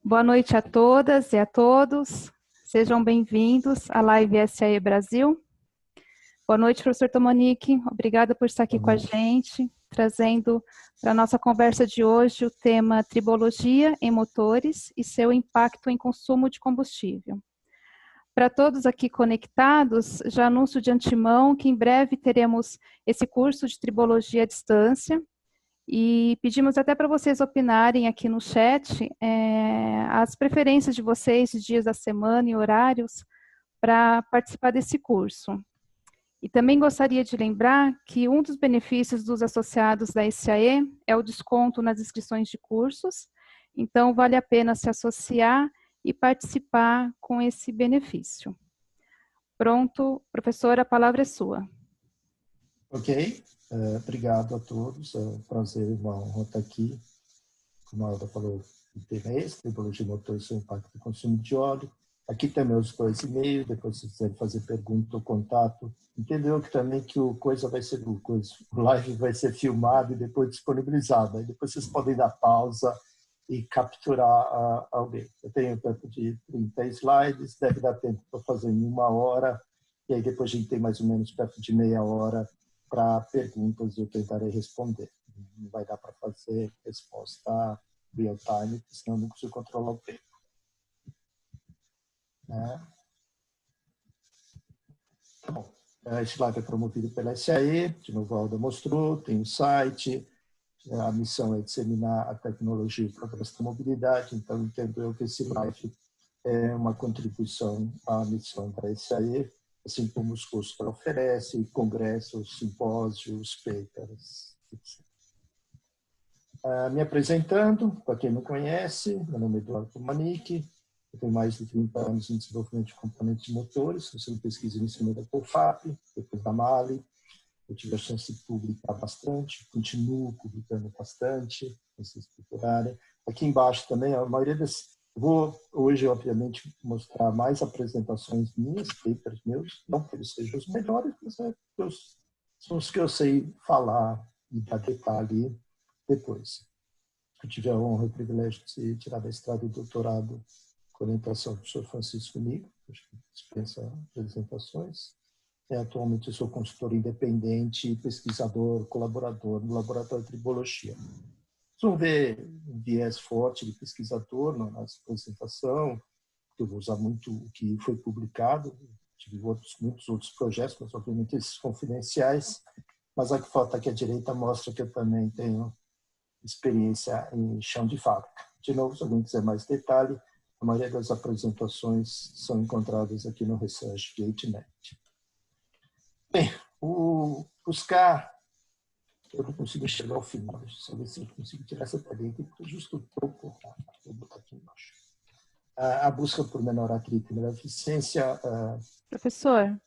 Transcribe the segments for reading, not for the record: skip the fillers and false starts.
Boa noite a todas e a todos. Sejam bem-vindos à Live SAE Brasil. Boa noite, professor Tomanique. Obrigada por estar aqui com a gente, trazendo para a nossa conversa de hoje o tema tribologia em motores e seu impacto em consumo de combustível. Para todos aqui conectados, já anuncio de antemão que em breve teremos esse curso de tribologia à distância. E pedimos até para vocês opinarem aqui no chat as preferências de vocês, de dias da semana e horários para participar desse curso. E também gostaria de lembrar que um dos benefícios dos associados da SAE é o desconto nas inscrições de cursos, então vale a pena se associar e participar com esse benefício. Pronto, professora, a palavra é sua. Ok, obrigado a todos, é um prazer e uma honra estar aqui. Como a Alda falou, o tema é esse, tribologia de motor e seu impacto no consumo de óleo. Aqui tem meus 2 e-mails, depois se quiserem fazer pergunta ou contato. Entendeu que também que o live vai ser filmado e depois disponibilizado. Aí depois vocês podem dar pausa e capturar alguém. Eu tenho perto de 30 slides, deve dar tempo para fazer em 1 hora, e aí depois a gente tem mais ou menos perto de meia hora para perguntas e eu tentarei responder. Não vai dar para fazer resposta real time, senão eu não consigo controlar o tempo. Tá bom. Esse live é promovido pela SAE, de novo a Alda mostrou, tem um site, a missão é disseminar a tecnologia e progresso da mobilidade, então entendo eu que esse live é uma contribuição à missão da SAE, assim como os cursos que ela oferece, congressos, simpósios, papers, etc. Me apresentando, para quem não conhece, meu nome é Eduardo Tomanique, eu tenho mais de 30 anos em desenvolvimento de componentes de motores, eu sou pesquisa em cima da COFAP, depois da MAHLE, eu tive a chance de publicar bastante, continuo publicando bastante, se vocês procurarem. Aqui embaixo também, a maioria das... Vou hoje, obviamente, mostrar mais apresentações minhas, papers meus, não que eles sejam os melhores, mas são os que eu sei falar e dar detalhe depois. Eu tive a honra e o privilégio de tirar da estrada do doutorado com orientação do professor Francisco Nico, acho que dispensa apresentações. Atualmente eu sou consultor independente, pesquisador, colaborador no Laboratório de Tribologia. Vocês vão ver um viés forte de pesquisador na apresentação, que eu vou usar muito o que foi publicado, tive muitos outros projetos, mas obviamente esses confidenciais, mas a que falta aqui à direita mostra que eu também tenho experiência em chão de fábrica. De novo, se alguém quiser mais detalhe, a maioria das apresentações são encontradas aqui no ResearchGate.net. Bem, buscar, eu não consigo chegar ao final, deixa eu ver se eu consigo tirar essa tarefa, porque justo o topo, vou botar aqui embaixo. A busca por menor atrito e melhor eficiência. Professor.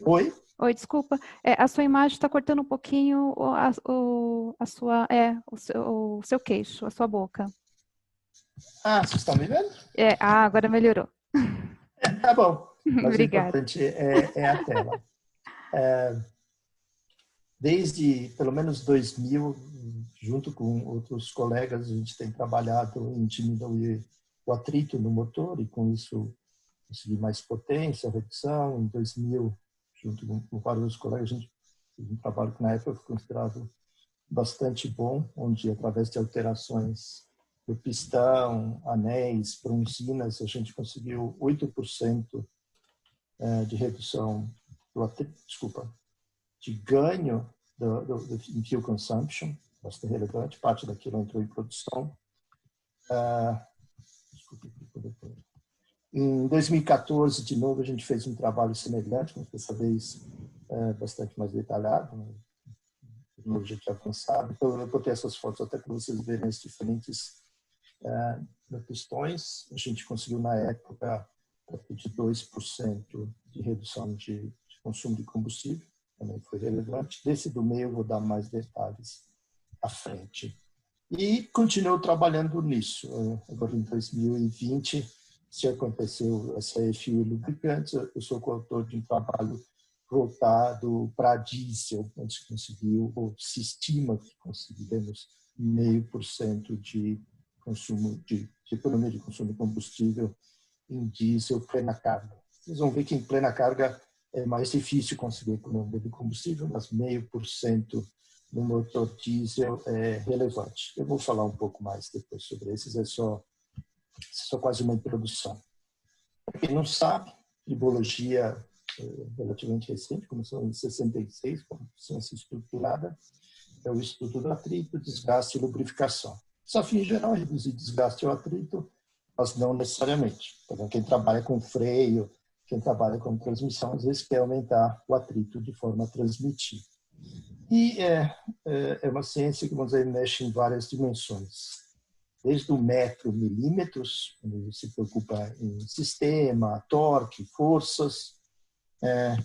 Oi? Oi, desculpa. A sua imagem está cortando um pouquinho o seu queixo, a sua boca. Vocês estão me vendo? Agora melhorou. Tá bom. Mas Obrigada. O importante é a tela. Desde pelo menos 2000, junto com outros colegas, a gente tem trabalhado em diminuir o atrito no motor e com isso conseguir mais potência, redução. Em 2000, junto com vários colegas, a gente fez um trabalho que na época foi considerado bastante bom, onde através de alterações do pistão, anéis, bronzinas, a gente conseguiu 8% de redução do atrito, de ganho do fuel consumption, bastante relevante, parte daquilo entrou em produção. Em 2014, de novo, a gente fez um trabalho semelhante, mas dessa vez bastante mais detalhado, tecnologia de avançado. Então, eu botei essas fotos até para vocês verem as diferentes questões. A gente conseguiu, na época, de 2% de redução de consumo de combustível, também foi relevante. Desse do meio, eu vou dar mais detalhes à frente. E continuo trabalhando nisso. Agora, em 2020, se aconteceu essa FU Lubricantes, eu sou coautor de um trabalho voltado para diesel, onde se conseguiu, ou se estima que conseguiremos 0,5% de consumo de economia de consumo de combustível em diesel plena carga. Vocês vão ver que em plena carga é mais difícil conseguir economia de combustível, mas 0,5% no motor diesel é relevante. Eu vou falar um pouco mais depois sobre esses, é só quase uma introdução. Para quem não sabe, tribologia relativamente recente, começou em 66, como ciência estruturada, é o estudo do atrito, desgaste e lubrificação. O desafio em geral é reduzir desgaste ou atrito, mas não necessariamente. Então, quem trabalha com freio, quem trabalha com transmissão, às vezes quer aumentar o atrito de forma a transmitir. E é uma ciência que, vamos dizer, mexe em várias dimensões. Desde o metro, milímetros, onde se preocupa em sistema, torque, forças,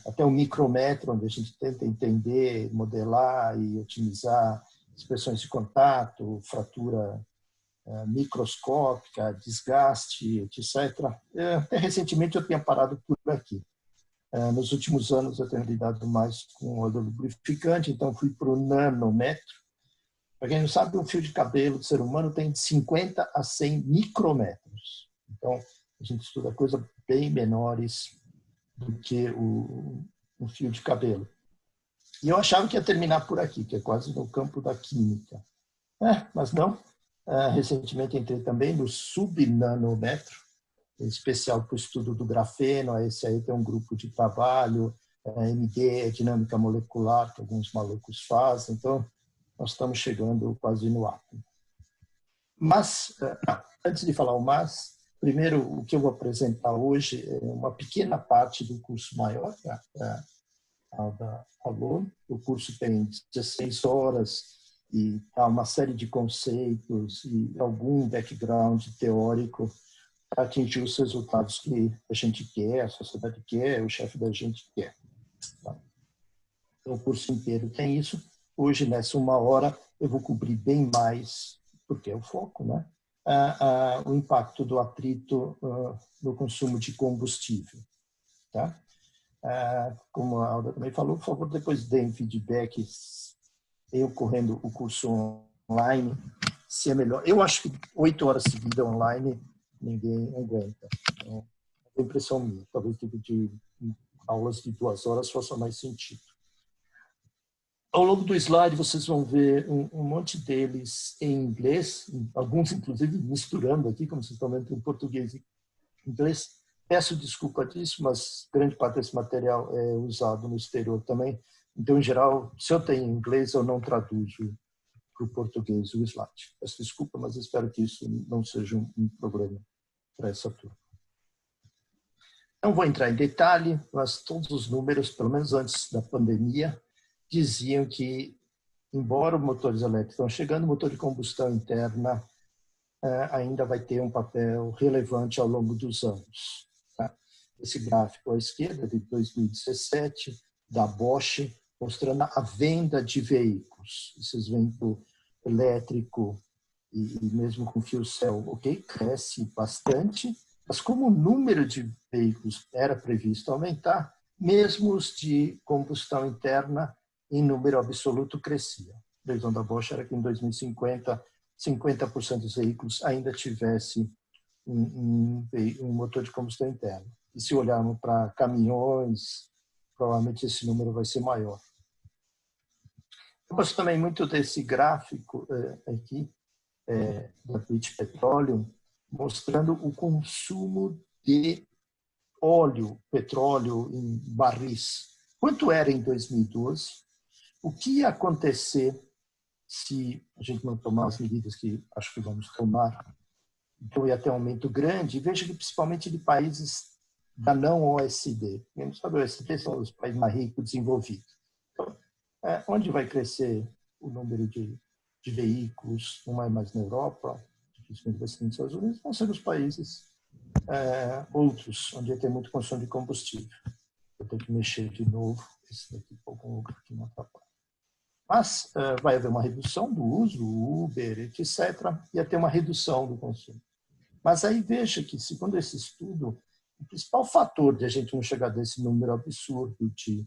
até o micrometro, onde a gente tenta entender, modelar e otimizar expressões de contato, fratura microscópica, desgaste, etc. Até recentemente eu tinha parado por aqui. Nos últimos anos eu tenho lidado mais com óleo lubrificante, então fui para o nanômetro. Para quem não sabe, um fio de cabelo do ser humano tem de 50 a 100 micrometros. Então, a gente estuda coisas bem menores do que um fio de cabelo. E eu achava que ia terminar por aqui, que é quase no campo da química. Mas não. Recentemente entrei também no subnanômetro, especial para o estudo do grafeno. Esse aí tem um grupo de trabalho, MD, dinâmica molecular, que alguns malucos fazem. Então, nós estamos chegando quase no átomo. Mas, antes de falar o mas, primeiro, o que eu vou apresentar hoje é uma pequena parte do curso maior, da aluno. O curso tem 16 horas e há uma série de conceitos e algum background teórico para atingir os resultados que a gente quer, a sociedade quer, o chefe da gente quer. Então, o curso inteiro tem isso. Hoje, nessa uma hora, eu vou cobrir bem mais, porque é o foco, né? O impacto do atrito no consumo de combustível. Tá? Como a Alda também falou, por favor, depois deem feedback, eu correndo o curso online, se é melhor. Eu acho que 8 horas seguidas online, ninguém aguenta. Então, é a impressão minha. Talvez dividir aulas de 2 horas faça mais sentido. Ao longo do slide, vocês vão ver um monte deles em inglês, alguns, inclusive, misturando aqui, como vocês estão vendo, entre português e inglês. Peço desculpa disso, mas grande parte desse material é usado no exterior também. Então, em geral, se eu tenho inglês, eu não traduzo para o português o slide. Peço desculpa, mas espero que isso não seja um problema para essa turma. Não vou entrar em detalhe, mas todos os números, pelo menos antes da pandemia, diziam que, embora os motores elétricos estão chegando, o motor de combustão interna ainda vai ter um papel relevante ao longo dos anos. Tá? Esse gráfico à esquerda, de 2017, da Bosch, mostrando a venda de veículos. Vocês veem que o elétrico, e mesmo com fuel cell, cresce bastante, mas como o número de veículos era previsto aumentar, mesmo os de combustão interna, em número absoluto, crescia. A previsão da Bosch era que em 2050, 50% dos veículos ainda tivesse um motor de combustão interna. E se olharmos para caminhões, provavelmente esse número vai ser maior. Eu gosto também muito desse gráfico aqui, da British Petroleum, mostrando o consumo de petróleo em barris. Quanto era em 2012? O que ia acontecer se a gente não tomar as medidas que acho que vamos tomar? Então ia ter um aumento grande. E veja que principalmente de países da não OECD. Quem não sabe, o OECD são os países mais ricos, desenvolvidos. Então, onde vai crescer o número de veículos? Não é mais na Europa, dificilmente vai ser nos Estados Unidos, vão ser nos países outros, onde tem muito consumo de combustível. Eu tenho que mexer de novo, esse daqui por algum lugar que não atrapalha. Mas vai haver uma redução do uso, Uber, etc., e até uma redução do consumo. Mas aí veja que, segundo esse estudo, o principal fator de a gente não chegar desse número absurdo de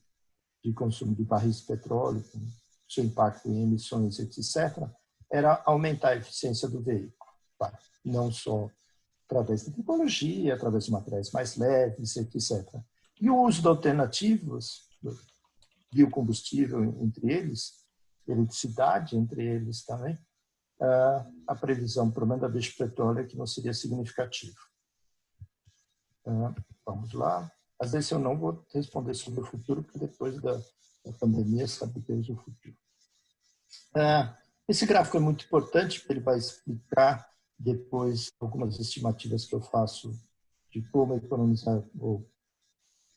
consumo de barris de petróleo, com seu impacto em emissões, etc., era aumentar a eficiência do veículo. claro, não só através da tecnologia, através de materiais mais leves, etc. E o uso de alternativas, biocombustível entre eles, eletricidade entre eles também, a previsão, pelo menos da British-Petroleum, é que não seria significativo. Vamos lá. Às vezes eu não vou responder sobre o futuro, porque depois da pandemia sabe Deus o futuro. Esse gráfico é muito importante, porque ele vai explicar depois algumas estimativas que eu faço de como economizar o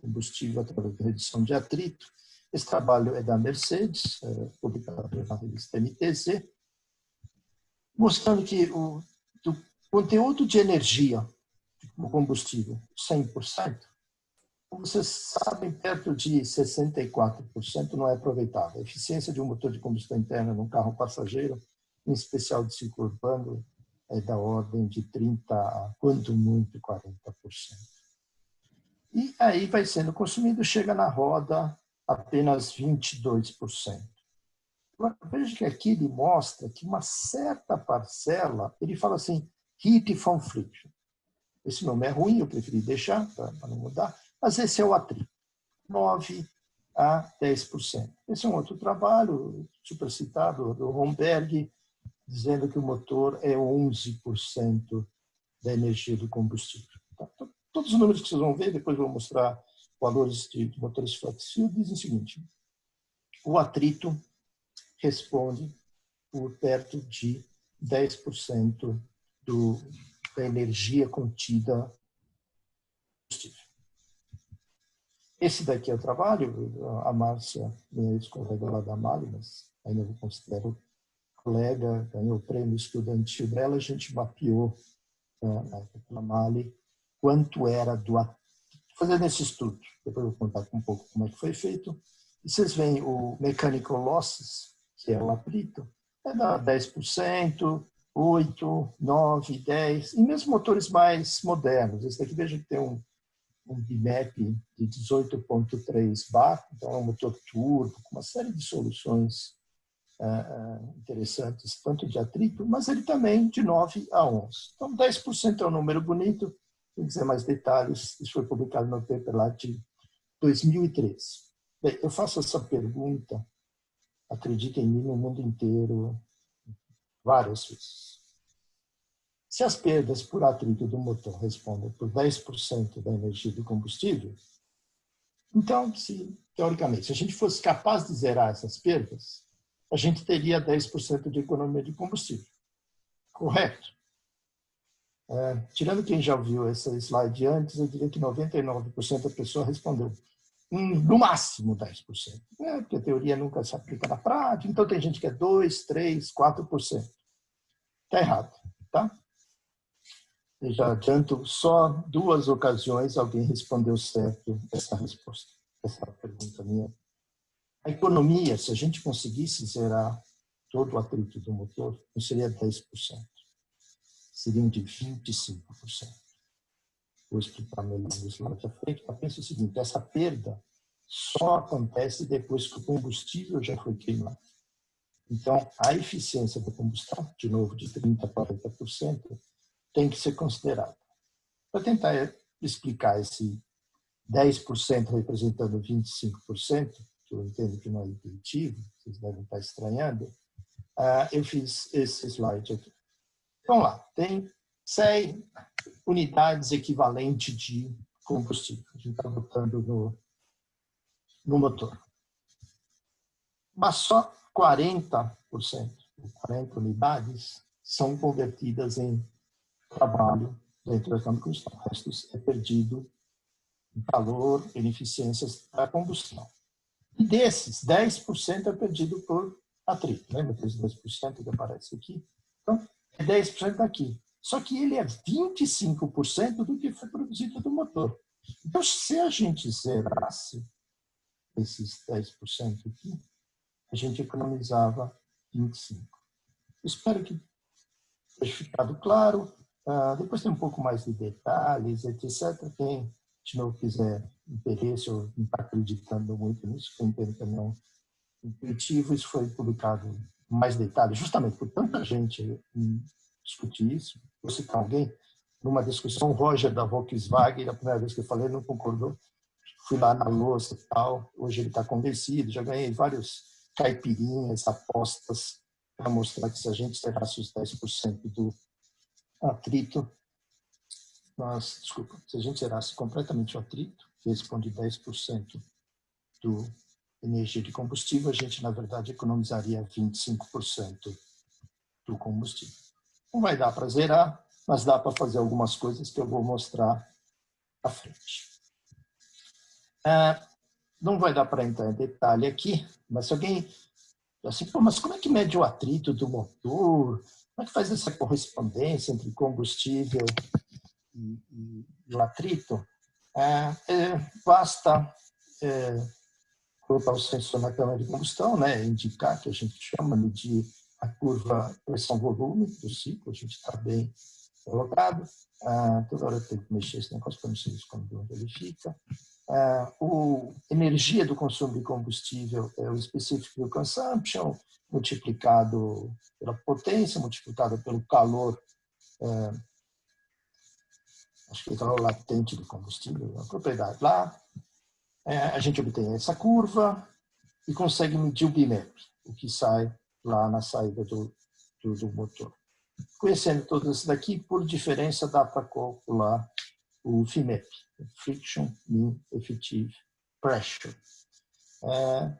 combustível através da redução de atrito. Esse trabalho é da Mercedes, publicado na revista MTZ, mostrando que o conteúdo de energia do combustível, 100%, como vocês sabem, perto de 64% não é aproveitado. A eficiência de um motor de combustão interna num carro passageiro, em especial de ciclo urbano, é da ordem de 30% a, quanto muito, 40%. E aí vai sendo consumido, chega na roda apenas 22%. Agora, veja que aqui ele mostra que uma certa parcela, ele fala assim, heat from friction. Esse nome é ruim, eu preferi deixar para não mudar, mas esse é o atrito, 9% a 10%. Esse é um outro trabalho, super citado, do Romberg, dizendo que o motor é 11% da energia do combustível. Então, todos os números que vocês vão ver, depois eu vou mostrar valores de motores flex fuel, dizem o seguinte, o atrito responde por perto de 10% da energia contida no combustível. Esse daqui é o trabalho, a Márcia, minha ex-colega lá da Mali, mas ainda eu considero colega, ganhou o prêmio estudantil dela, a gente mapeou na Mali quanto era do atrito. Fazendo esse estudo, depois eu vou contar um pouco como é que foi feito. E vocês veem o mechanical losses, que é o atrito, é da 10%, 8%, 9%, 10%, e mesmo motores mais modernos. Esse daqui, veja que tem um BMAP de 18,3 bar, então é um motor turbo, com uma série de soluções interessantes, tanto de atrito, mas ele também de 9 a 11. Então, 10% é um número bonito. Quem quiser mais detalhes, isso foi publicado no paper lá de 2013. Bem, eu faço essa pergunta, acreditem em mim, no mundo inteiro, várias vezes. Se as perdas por atrito do motor respondem por 10% da energia do combustível, então, teoricamente, se a gente fosse capaz de zerar essas perdas, a gente teria 10% de economia de combustível. Correto? Tirando quem já viu essa slide antes, eu diria que 99% da pessoa respondeu no máximo 10%. Porque a teoria nunca se aplica na prática, então tem gente que é 2%, 3%, 4%. Está errado, tá? Eu já adianto, só 2 ocasiões alguém respondeu certo essa resposta, essa pergunta minha. A economia, se a gente conseguisse zerar todo o atrito do motor, não seria 10%, seriam de 25%. Vou explicar melhor isso lá para frente, mas pensa o seguinte, essa perda só acontece depois que o combustível já foi queimado. Então, a eficiência da combustão, de novo, de 30% a 40%, tem que ser considerada. Para tentar explicar esse 10% representando 25%, que eu entendo que não é intuitivo, vocês devem estar estranhando, eu fiz esse slide aqui. Vamos lá, tem 100 unidades equivalentes de combustível. A gente está botando no motor. Mas só 40%, 40 unidades, são convertidas em trabalho dentro da câmara de combustão. O resto é perdido em calor, em eficiências da combustão. E desses, 10% é perdido por atrito. Lembra aqueles 10% que aparece aqui? Então, é 10% daqui. Só que ele é 25% do que foi produzido do motor. Então, se a gente zerasse esses 10% aqui, a gente economizava 25%. Espero que tenha ficado claro. Depois tem um pouco mais de detalhes, etc. Quem de novo quiser interesse ou não está acreditando muito nisso, que eu entendo que não intuitivo, isso foi publicado em mais detalhes, justamente por tanta gente discutir isso, vou citar alguém, numa discussão, o Roger da Volkswagen, a primeira vez que eu falei, não concordou. Fui lá na louça e tal, hoje ele está convencido, já ganhei vários caipirinhas, apostas, para mostrar que se a gente tirasse os 10% do atrito, se a gente zerasse completamente o atrito, que responde 10% do energia de combustível, a gente, na verdade, economizaria 25% do combustível. Não vai dar para zerar, mas dá para fazer algumas coisas que eu vou mostrar à frente. Não vai dar para entrar em detalhe aqui, mas se alguém... Assim, pô, mas como é que mede o atrito do motor? Como é que faz essa correspondência entre combustível e o atrito? Basta colocar o sensor na câmara de combustão, né, indicar, que a gente chama, medir a curva pressão-volume do ciclo, a gente está bem colocado. Toda hora eu tenho que mexer esse negócio para não sei quando verifica. Energia do consumo de combustível é o specific fuel consumption, multiplicado pela potência, multiplicado pelo calor, acho que é o calor latente do combustível, a propriedade lá. A gente obtém essa curva e consegue medir o BMAP, o que sai lá na saída do motor. Conhecendo todos isso daqui, por diferença dá para calcular o FMEP, Friction Mean Effective Pressure.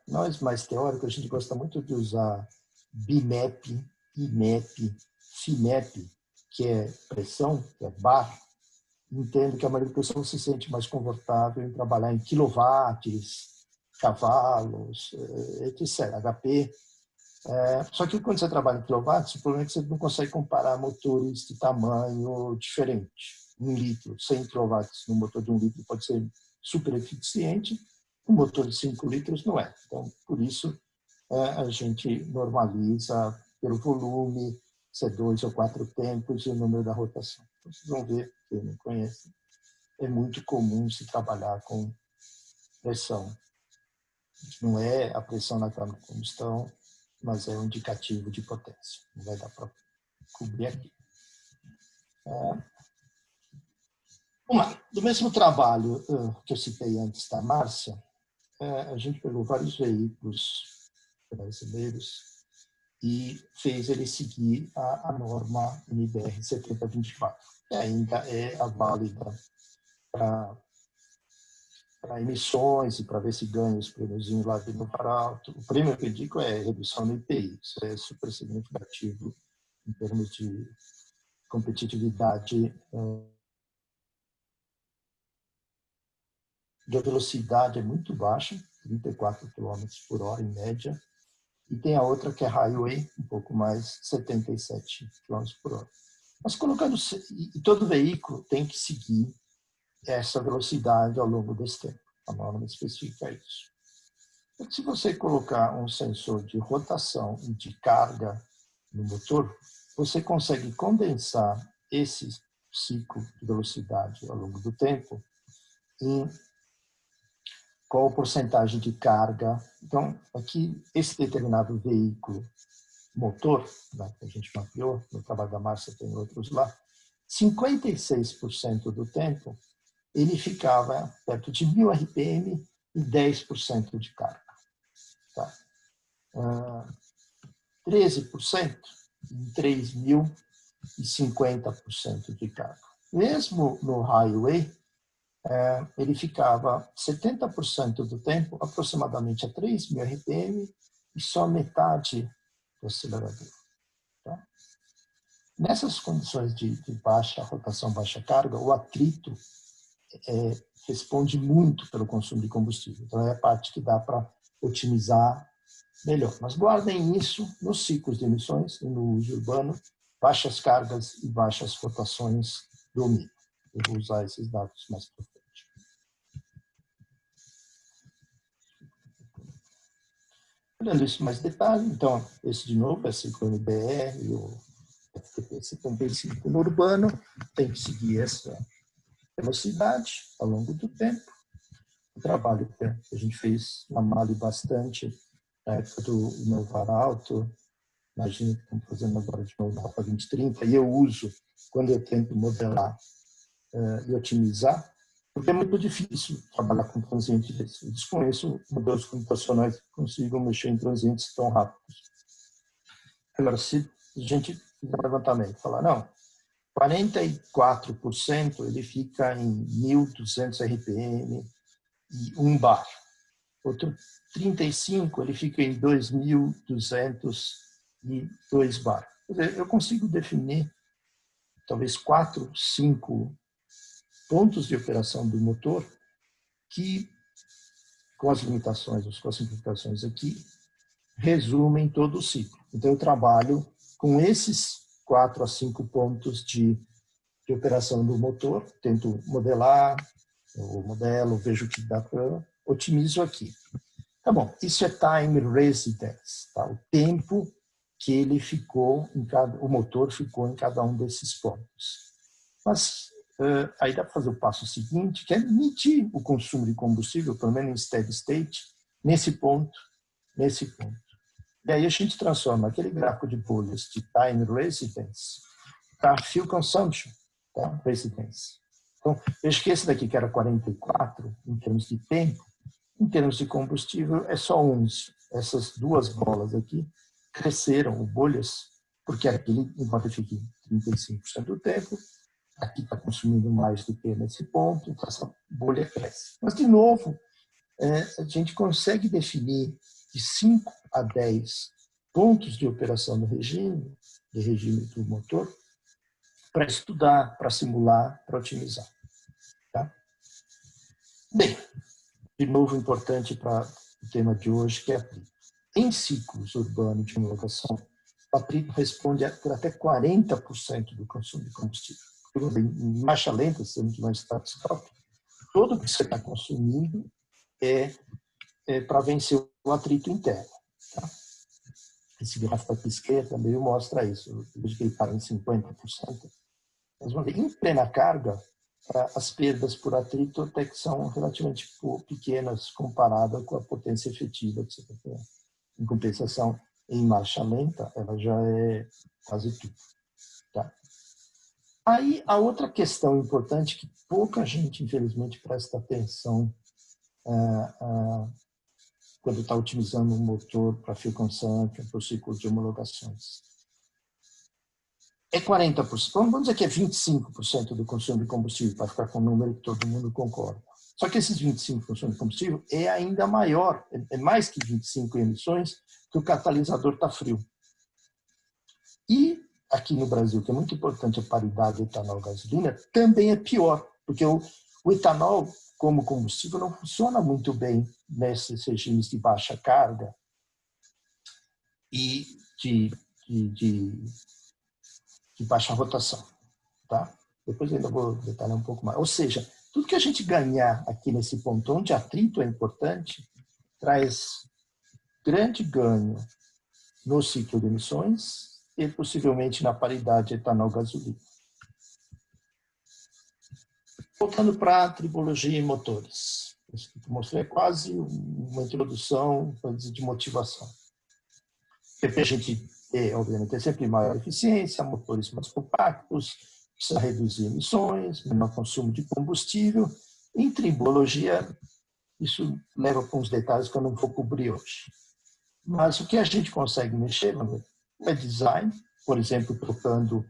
Nós, mais teóricos, a gente gosta muito de usar BMAP, IMAP, FMAP, que é pressão, que é bar. Entendo que a maioria das pessoas se sente mais confortável em trabalhar em quilowatts, cavalos, etc., HP. Só que quando você trabalha em quilowatts, o problema é que você não consegue comparar motores de tamanho diferente. 1 litro, 100 kW no motor de 1 litro pode ser super eficiente, o motor de 5 litros não é. Então, por isso, a gente normaliza pelo volume, se é 2 ou 4 tempos e o número da rotação. Então, vocês vão ver, quem não conhece, é muito comum se trabalhar com pressão. Não é a pressão na câmara de combustão, mas é um indicativo de potência. Não vai dar para cobrir aqui. Do mesmo trabalho que eu citei antes da Márcia, a gente pegou vários veículos brasileiros e fez ele seguir a norma NBR 7024, que ainda é a válida para emissões e para ver se ganha os prêmios lá de no alto. O prêmio que eu digo é redução do IPI, isso é super significativo em termos de competitividade. A velocidade é muito baixa, 34 km por hora em média, e tem a outra que é highway, um pouco mais, 77 km por hora. Mas colocando, e todo veículo tem que seguir essa velocidade ao longo desse tempo. A norma especifica isso. Então, se você colocar um sensor de rotação e de carga no motor, você consegue condensar esse ciclo de velocidade ao longo do tempo em qual porcentagem de carga. Então, aqui, esse determinado veículo, motor, né, que a gente mapeou, no trabalho da Márcia tem outros lá, 56% do tempo, ele ficava perto de 1.000 RPM e 10% de carga. Tá? 13% em 3.050% de carga. Mesmo no highway, ele ficava 70% do tempo, aproximadamente a 3.000 RPM, e só metade do acelerador. Tá? Nessas condições de baixa rotação, baixa carga, o atrito responde muito pelo consumo de combustível. Então, é a parte que dá para otimizar melhor. Mas guardem isso nos ciclos de emissões e no uso urbano, baixas cargas e baixas rotações dominam. Eu vou usar esses dados mais para frente. Olhando isso em mais detalhe, então, esse de novo é ciclo NBR e o FTP 75 no urbano, tem que seguir essa velocidade ao longo do tempo. O trabalho que a gente fez na Mali bastante, na época do Inovar Alto, imagina que estamos fazendo agora de novo na Rota 2030, e eu uso quando eu tento modelar e otimizar, porque é muito difícil trabalhar com transiente desse. Eu desconheço modelos computacionais que consigam mexer em transientes tão rápidos. Agora, se a gente fizer um levantamento e falar, não, 44% ele fica em 1.200 RPM e 1 bar. Outro 35% ele fica em 2.202 bar. Quer dizer, eu consigo definir talvez 4, 5 pontos de operação do motor que, com as limitações, com as simplificações aqui, resumem todo o ciclo. Então, eu trabalho com esses 4 a 5 pontos de operação do motor, tento modelar, eu modelo, vejo o que dá para otimizo aqui. Tá bom, isso é time residence, tá? O tempo que ele ficou o motor ficou em cada um desses pontos. Mas aí dá para fazer o passo seguinte, que é medir o consumo de combustível, pelo menos em steady state, nesse ponto. E aí a gente transforma aquele gráfico de bolhas de time residence para fuel consumption, tá? Residence. Então, veja que esse daqui, que era 44, em termos de tempo, em termos de combustível, é só 11. Essas duas bolas aqui cresceram, bolhas, porque aquele, enquanto fica em 35% do tempo, aqui está consumindo mais do que nesse ponto, então essa bolha cresce. Mas, de novo, a gente consegue definir de 5 a 10 pontos de operação do regime do motor, para estudar, para simular, para otimizar. Tá? Bem, de novo importante para o tema de hoje, que é atrito. Em ciclos urbanos de homologação, o atrito responde por até 40% do consumo de combustível. Em marcha lenta, se não tiver start stop, tudo que você está consumindo é para vencer o atrito interno. Tá? Esse gráfico aqui à esquerda também mostra isso. Eu vejo que ele para em 50%. Mas, em plena carga, as perdas por atrito até que são relativamente pequenas comparada com a potência efetiva que você tem. Em compensação, em marcha lenta, ela já é quase tudo. Tá? Aí, a outra questão importante que pouca gente, infelizmente, presta atenção quando está otimizando um motor para fuel consumption, para o ciclo de homologações. É 40%, vamos dizer que é 25% do consumo de combustível, para ficar com um número que todo mundo concorda. Só que esses 25% do consumo de combustível é ainda maior, é mais que 25 emissões, que o catalisador está frio. E aqui no Brasil, que é muito importante a paridade etanol-gasolina, também é pior, porque o etanol, como combustível, não funciona muito bem nesses regimes de baixa carga e de baixa rotação. Tá? Depois ainda vou detalhar um pouco mais. Ou seja, tudo que a gente ganhar aqui nesse ponto, onde atrito é importante, traz grande ganho no ciclo de emissões e possivelmente na paridade etanol-gasolina. Voltando para a tribologia e motores. Isso que eu mostrei é quase uma introdução de motivação. A gente obviamente, é sempre maior eficiência, motores mais compactos, precisa reduzir emissões, menor consumo de combustível. Em tribologia, isso leva para uns detalhes que eu não vou cobrir hoje. Mas o que a gente consegue mexer é design, por exemplo, trocando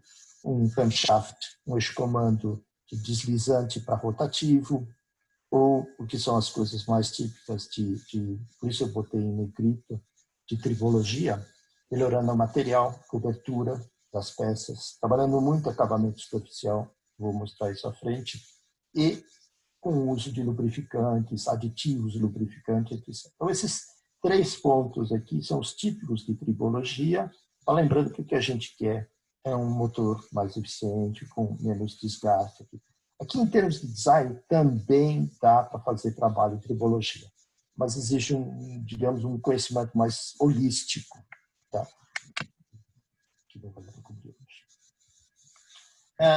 um camshaft, um eixo-comando de deslizante para rotativo, ou o que são as coisas mais típicas por isso eu botei em negrito, de tribologia, melhorando o material, cobertura das peças, trabalhando muito acabamento superficial, vou mostrar isso à frente, e com o uso de lubrificantes, aditivos lubrificantes, etc. Então, esses 3 pontos aqui são os típicos de tribologia, lembrando que o que a gente quer é um motor mais eficiente, com menos desgaste. Aqui, em termos de design, também dá para fazer trabalho de tribologia, mas exige, digamos, um conhecimento mais holístico. Tá?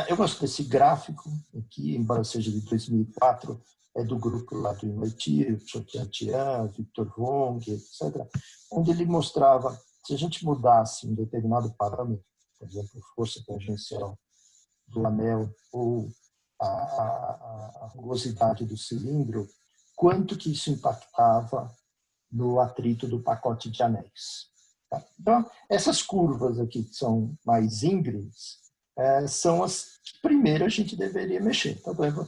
Eu gosto desse gráfico aqui, embora seja de 2004, é do grupo lá do MIT, Chotian, Victor Wong, etc., onde ele mostrava, se a gente mudasse um determinado parâmetro, por exemplo, força tangencial do anel ou a rugosidade do cilindro, quanto que isso impactava no atrito do pacote de anéis. Tá? Então, essas curvas aqui que são mais íngremes são as que primeiro a gente deveria mexer. Então, por exemplo,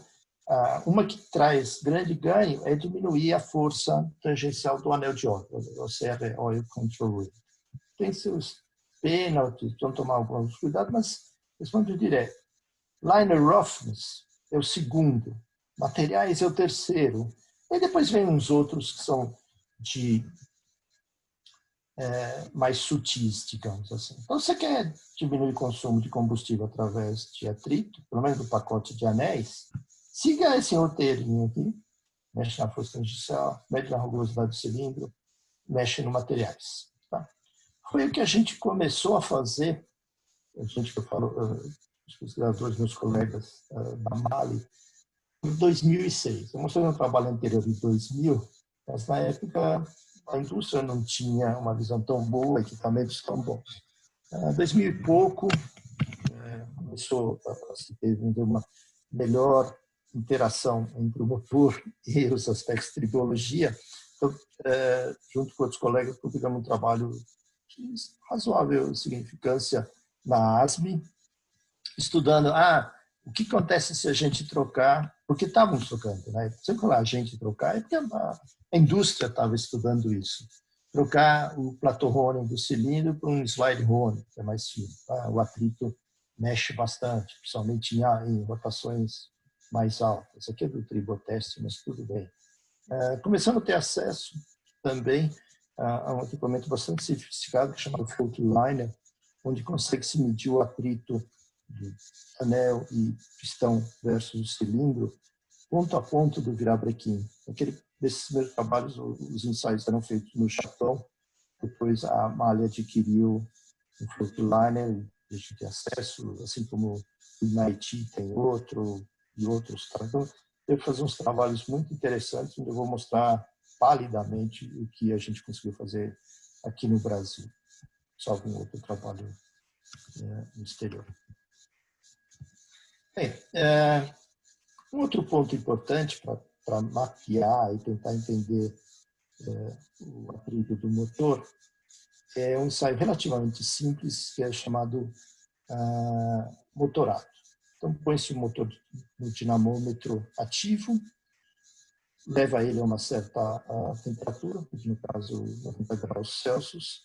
uma que traz grande ganho é diminuir a força tangencial do anel de óleo, o CR Oil Control Rate. Tem seus pênaltis, precisam tomar alguns cuidados, mas respondo direto. Liner roughness é o segundo, materiais é o terceiro, e depois vem uns outros que são de mais sutis, digamos assim. Então, você quer diminuir o consumo de combustível através de atrito, pelo menos do pacote de anéis, siga esse roteirinho aqui, mexe na força tangencial, mede na rugosidade do cilindro, mexe no materiais. Tá? Foi o que a gente começou a fazer, a gente que eu falo, os pesquisadores, meus colegas da Mali, em 2006. Eu mostrei um trabalho anterior em 2000, mas na época a indústria não tinha uma visão tão boa, equipamentos tão bons. Em 2000 e pouco, começou a se ter uma melhor interação entre o motor e os aspectos de tribologia. Então, junto com outros colegas, publicamos um trabalho de razoável significância na ASME, estudando o que acontece se a gente trocar, porque estávamos trocando, né? Sempre falar a gente trocar, é porque a indústria estava estudando isso. Trocar o platorrônio do cilindro para um slide rônio, que é mais fino. Tá? O atrito mexe bastante, principalmente em rotações mais altas. Isso aqui é do triboteste, mas tudo bem. Começamos a ter acesso também a um equipamento bastante sofisticado, chamado Float Liner, onde consegue se medir o atrito do anel e pistão versus o cilindro, ponto a ponto do virabrequim. Desses meus trabalhos, os ensaios eram feitos no Japão, depois a Mali adquiriu um Float Liner, a gente tem acesso, assim como o MIT tem outro, e outros. Então, eu vou fazer uns trabalhos muito interessantes, onde eu vou mostrar palidamente o que a gente conseguiu fazer aqui no Brasil. Só algum outro trabalho no exterior. Bem, um outro ponto importante para mapear e tentar entender o atrito do motor é um ensaio relativamente simples, que é chamado motorado. Então, põe-se o motor no dinamômetro ativo, leva ele a uma certa temperatura, no caso 90 graus Celsius.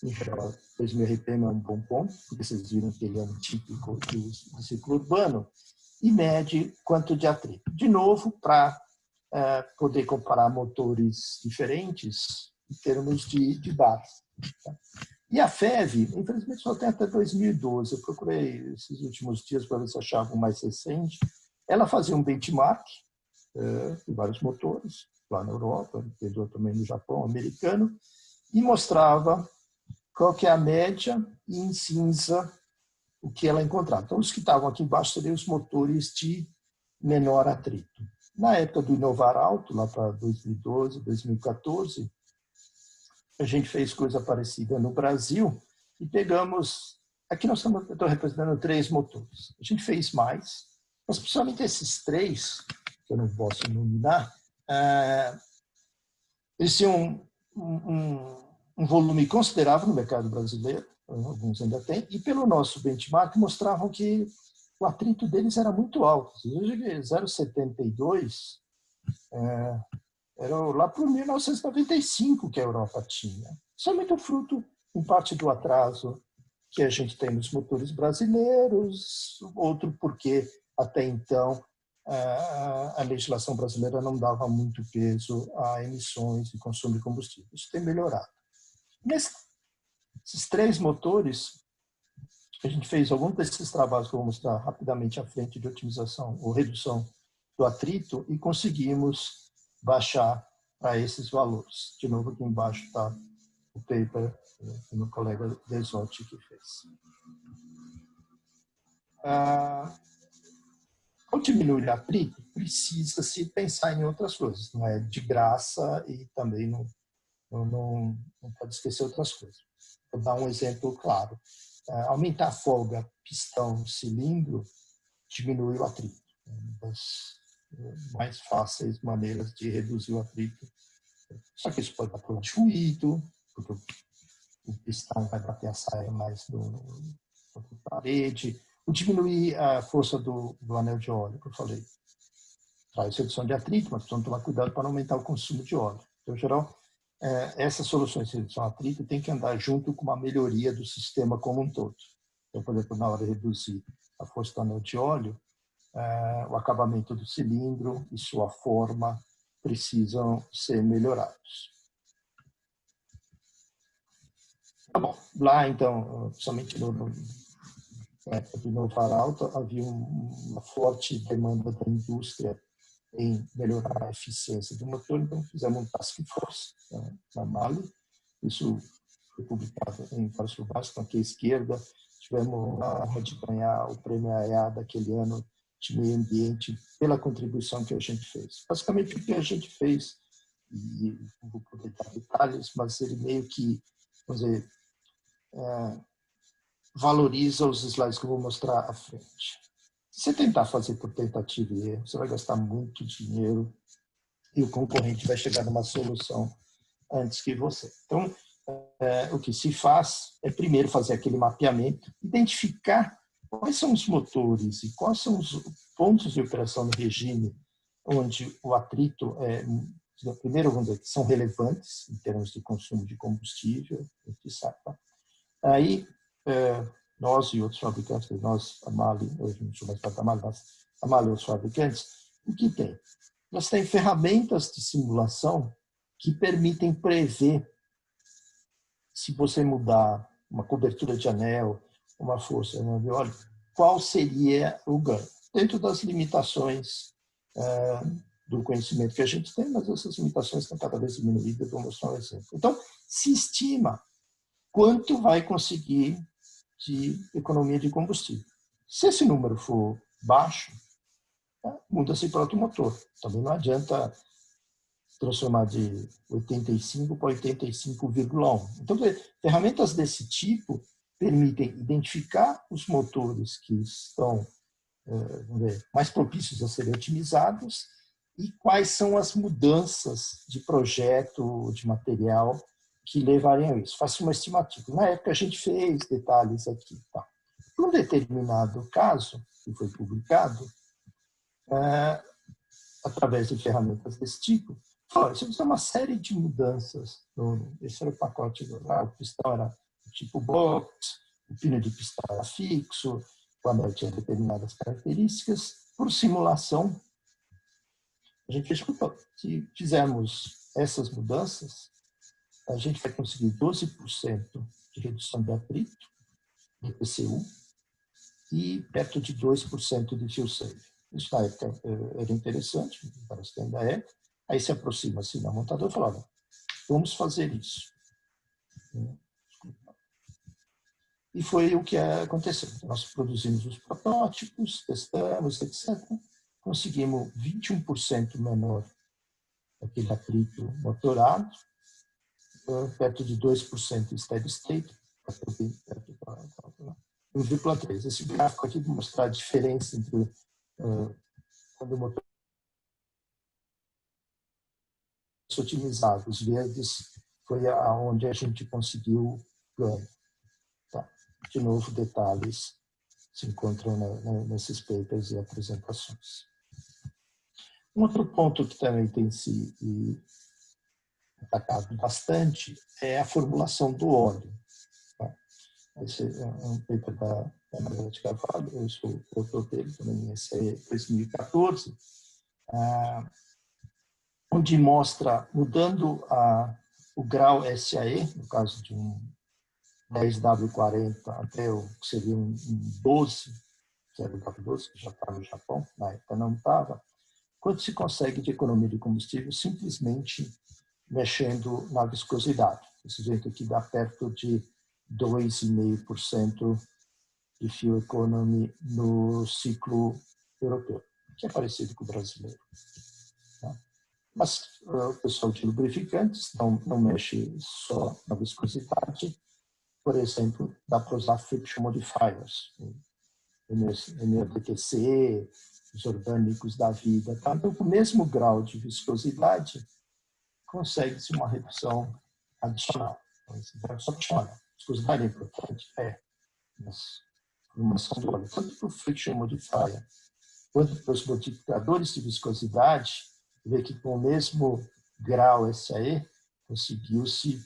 Em geral, 2000 RPM é um bom ponto, porque vocês viram que ele é um típico do ciclo urbano, e mede quanto de atrito. De novo, para poder comparar motores diferentes em termos de base. Tá? E a FEV, infelizmente, só tem até 2012. Eu procurei esses últimos dias para ver se achava um mais recente. Ela fazia um benchmark de vários motores, lá na Europa, vendeu também no Japão, americano, e mostrava qual que é a média e em cinza o que ela encontrava. Então, os que estavam aqui embaixo seriam os motores de menor atrito. Na época do Inovar Alto, lá para 2012, 2014, a gente fez coisa parecida no Brasil e pegamos... Aqui nós estou representando 3 motores. A gente fez mais, mas principalmente esses 3, que eu não posso nominar, eles tinham um volume considerável no mercado brasileiro, alguns ainda têm, e pelo nosso benchmark mostravam que o atrito deles era muito alto. 0,72 era lá para 1995 que a Europa tinha. Isso é muito fruto, em parte, do atraso que a gente tem nos motores brasileiros, outro porque, até então, a legislação brasileira não dava muito peso a emissões e consumo de combustível. Isso tem melhorado. Esses 3 motores, a gente fez alguns desses trabalhos que eu vou mostrar rapidamente à frente de otimização ou redução do atrito e conseguimos baixar para esses valores. De novo, aqui embaixo está o paper que o meu colega Desotti que fez. Ao diminuir o atrito, precisa-se pensar em outras coisas. Não é de graça e também não pode esquecer outras coisas. Vou dar um exemplo claro. Aumentar a folga pistão-cilindro diminui o atrito. É uma das mais fáceis maneiras de reduzir o atrito. Só que isso pode dar problema de fluido, porque o pistão vai bater a saia mais na parede. O diminuir a força do anel de óleo, que eu falei. Traz redução de atrito, mas precisamos tomar cuidado para não aumentar o consumo de óleo. Então, em geral, essas soluções de redução de atrito têm que andar junto com uma melhoria do sistema como um todo. Então, por exemplo, na hora de reduzir a força do anel de óleo, o acabamento do cilindro e sua forma precisam ser melhorados. Tá bom. Lá, então, somente no época de Novar Alta, havia uma forte demanda da indústria em melhorar a eficiência do motor, então fizemos um task force na Mali. Isso foi publicado em vários lugares, então aqui à esquerda tivemos a honra de ganhar o prêmio AEA daquele ano de meio ambiente pela contribuição que a gente fez. Basicamente o que a gente fez, e não vou poder dar detalhes, mas ele meio que, vamos dizer, valoriza os slides que eu vou mostrar à frente. Se você tentar fazer por tentativa e erro, você vai gastar muito dinheiro e o concorrente vai chegar numa solução antes que você. Então, o que se faz é primeiro fazer aquele mapeamento, identificar quais são os motores e quais são os pontos de operação no regime onde o atrito primeiro, vamos dizer, que são relevantes em termos de consumo de combustível, aí nós e outros fabricantes, nós, a Mali, hoje não sou mais parte da Mali, mas a Mali e outros fabricantes, o que tem? Nós temos ferramentas de simulação que permitem prever se você mudar uma cobertura de anel, uma força de óleo, qual seria o ganho? Dentro das limitações do conhecimento que a gente tem, mas essas limitações estão cada vez diminuídas, vou mostrar um exemplo. Então, se estima quanto vai conseguir de economia de combustível. Se esse número for baixo, muda-se para outro motor. Também não adianta transformar de 85 para 85,1. Então, ferramentas desse tipo permitem identificar os motores que estão mais propícios a serem otimizados e quais são as mudanças de projeto, de material que levariam a isso. Faço uma estimativa. Na época a gente fez detalhes aqui. Tá. Para um determinado caso, que foi publicado, através de ferramentas desse tipo, isso é uma série de mudanças. Esse era o pacote, o pistão era do tipo box, o pino de pistão era fixo, o anel tinha determinadas características. Por simulação, a gente escutou. Se fizermos essas mudanças, a gente vai conseguir 12% de redução de atrito, de PCU, e perto de 2% de fuel saving. Isso na época era interessante, parece que ainda é. Aí se aproxima-se da montadora e fala, vamos fazer isso. E foi o que aconteceu. Nós produzimos os protótipos, testamos, etc. Conseguimos 21% menor daquele atrito motorado, perto de 2% steady state, 1,3. Esse gráfico aqui vai mostrar a diferença entre quando o motor foi otimizado. Os verdes foi aonde a gente conseguiu ganho. Tá. De novo, detalhes se encontram nesses papers e apresentações. Um outro ponto que também tem se atacado bastante é a formulação do óleo. Tá. Esse é um paper da Margarete Carvalho, eu sou o autor dele, também esse é 2014, onde mostra, mudando o grau SAE, no caso de um 10W40 até o que seria um 12, 0W12, que já está no Japão, na época não estava, quanto se consegue de economia de combustível simplesmente mexendo na viscosidade. Esse jeito aqui dá perto de 2,5% de fuel economy no ciclo europeu, que é parecido com o brasileiro. Tá? Mas o pessoal de lubrificantes não mexe só na viscosidade. Por exemplo, dá para usar friction modifiers, NODTC, os orgânicos da vida. Tá? Então, com o mesmo grau de viscosidade, consegue-se uma redução adicional. Então, esse grau adicional. Viscosidade é importante? É. Mas formação do óleo, tanto para o friction modifier quanto para os modificadores de viscosidade, vê que com o mesmo grau SAE, conseguiu-se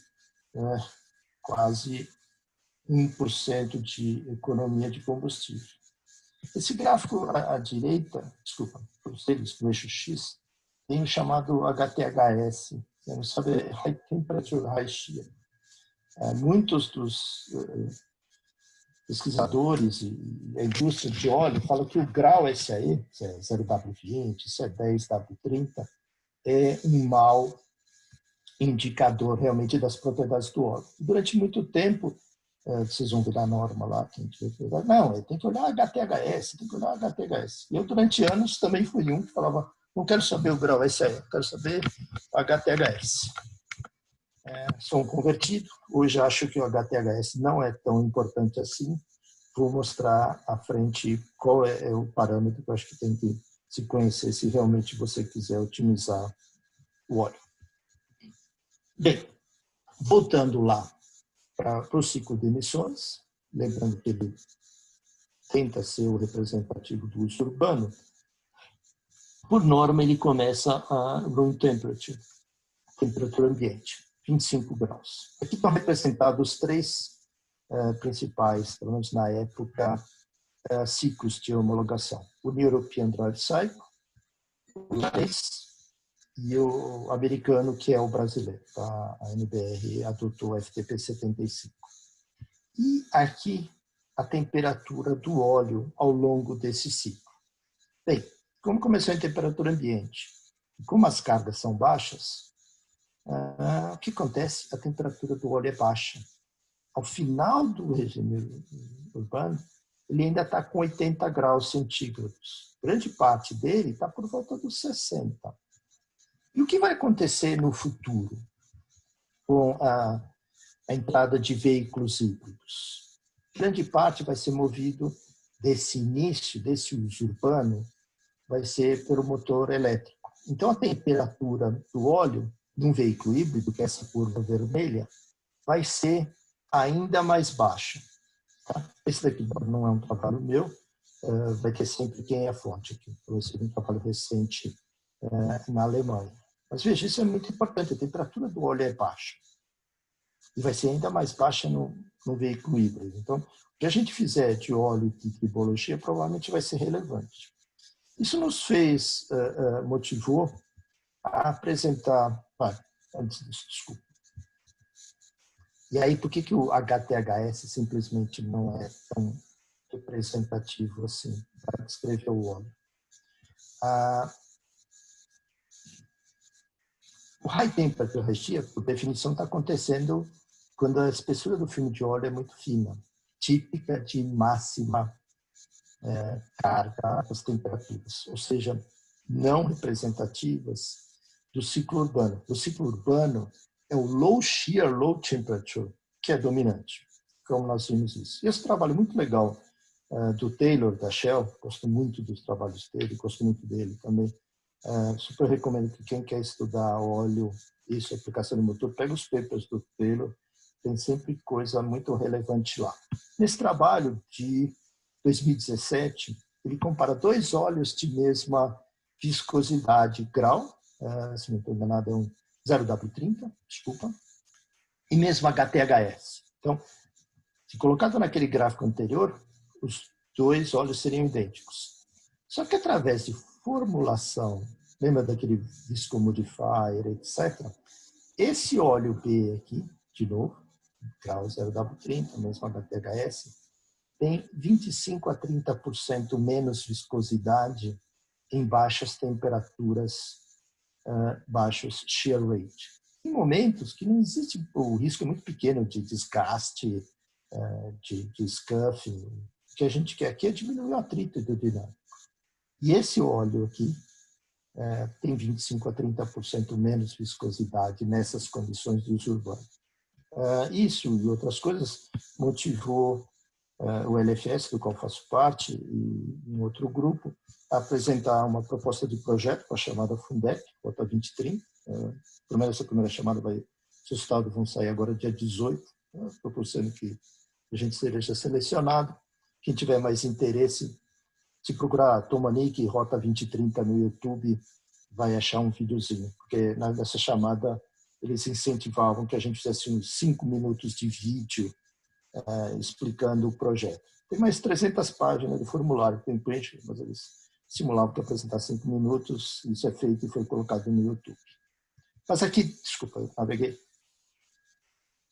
quase 1% de economia de combustível. Esse gráfico à direita, desculpa, no eixo X, tem o chamado HTHS, que não sabe, é High Temperature High Shear. Muitos dos pesquisadores e a indústria de óleo falam que o grau SAE, se é 0W20, se é 10W30, é um mau indicador realmente das propriedades do óleo. Durante muito tempo, vocês vão ver a norma lá, tem que olhar HTHS, tem que olhar HTHS. Eu, durante anos, também fui um que falava, não quero saber o grau SAE, quero saber o HTHS. Sou um convertido, hoje acho que o HTHS não é tão importante assim, vou mostrar à frente qual é o parâmetro que eu acho que tem que se conhecer se realmente você quiser otimizar o óleo. Bem, voltando lá para o ciclo de emissões, lembrando que ele tenta ser o representativo do uso urbano, por norma ele começa a room temperature, temperatura ambiente, 25 graus. Aqui estão representados os três principais, pelo menos na época, ciclos de homologação. O New European Drive Cycle, o inglês, e o americano, que é o brasileiro. Tá? A NBR adotou o FTP 75. E aqui a temperatura do óleo ao longo desse ciclo. Bem, como começou em temperatura ambiente, e como as cargas são baixas, o que acontece? A temperatura do óleo é baixa. Ao final do regime urbano, ele ainda está com 80 graus centígrados. Grande parte dele está por volta dos 60. E o que vai acontecer no futuro com a entrada de veículos híbridos? Grande parte vai ser movido desse início, desse uso urbano, vai ser pelo motor elétrico. Então, a temperatura do óleo de um veículo híbrido, que é essa curva vermelha, vai ser ainda mais baixa. Tá? Esse daqui não é um trabalho meu, vai ter sempre quem é a fonte aqui. Esse é um trabalho recente na Alemanha. Mas veja, isso é muito importante, a temperatura do óleo é baixa. E vai ser ainda mais baixa no veículo híbrido. Então, o que a gente fizer de óleo e de tribologia provavelmente vai ser relevante. Isso nos fez, motivou a apresentar... antes disso, desculpa. E aí, por que o HTHS simplesmente não é tão representativo assim para descrever o óleo? O high temperature high shear, por definição, está acontecendo quando a espessura do filme de óleo é muito fina, típica de máxima carga das temperaturas, ou seja, não representativas do ciclo urbano. O ciclo urbano é o low shear, low temperature, que é dominante, como nós vimos isso. E esse trabalho muito legal do Taylor, da Shell, gosto muito dos trabalhos dele, gosto muito dele também. Super recomendo que quem quer estudar óleo, isso, aplicação de motor, pega os papers do Taylor, tem sempre coisa muito relevante lá. Nesse trabalho de 2017, ele compara dois óleos de mesma viscosidade grau, se não estou enganado é um 0W30, desculpa, e mesmo HTHS. Então, se colocado naquele gráfico anterior, os dois óleos seriam idênticos. Só que através de formulação, lembra daquele viscomodifier, etc., esse óleo B aqui, de novo, grau 0W30, mesmo HTHS, tem 25 a 30% menos viscosidade em baixas temperaturas, baixos shear rate. Em momentos que não existe, o risco é muito pequeno de desgaste, de scuffing. O que a gente quer aqui é diminuir o atrito hidrodinâmico. E esse óleo aqui tem 25 a 30% menos viscosidade nessas condições de uso urbano. Isso e outras coisas motivou o LFS, do qual faço parte, e um outro grupo, a apresentar uma proposta de projeto com a chamada Fundep, Rota 2030. Essa primeira chamada os resultados vão sair agora dia 18, proporcionando que a gente seja selecionado. Quem tiver mais interesse, se procurar Tomanic Rota 2030 no YouTube, vai achar um videozinho, porque nessa chamada eles incentivavam que a gente fizesse uns 5 minutos de vídeo explicando o projeto. Tem mais 300 páginas de formulário que tem preenche, mas eles simulavam que apresentar 5 minutos, isso é feito e foi colocado no YouTube. Mas aqui, desculpa, eu naveguei.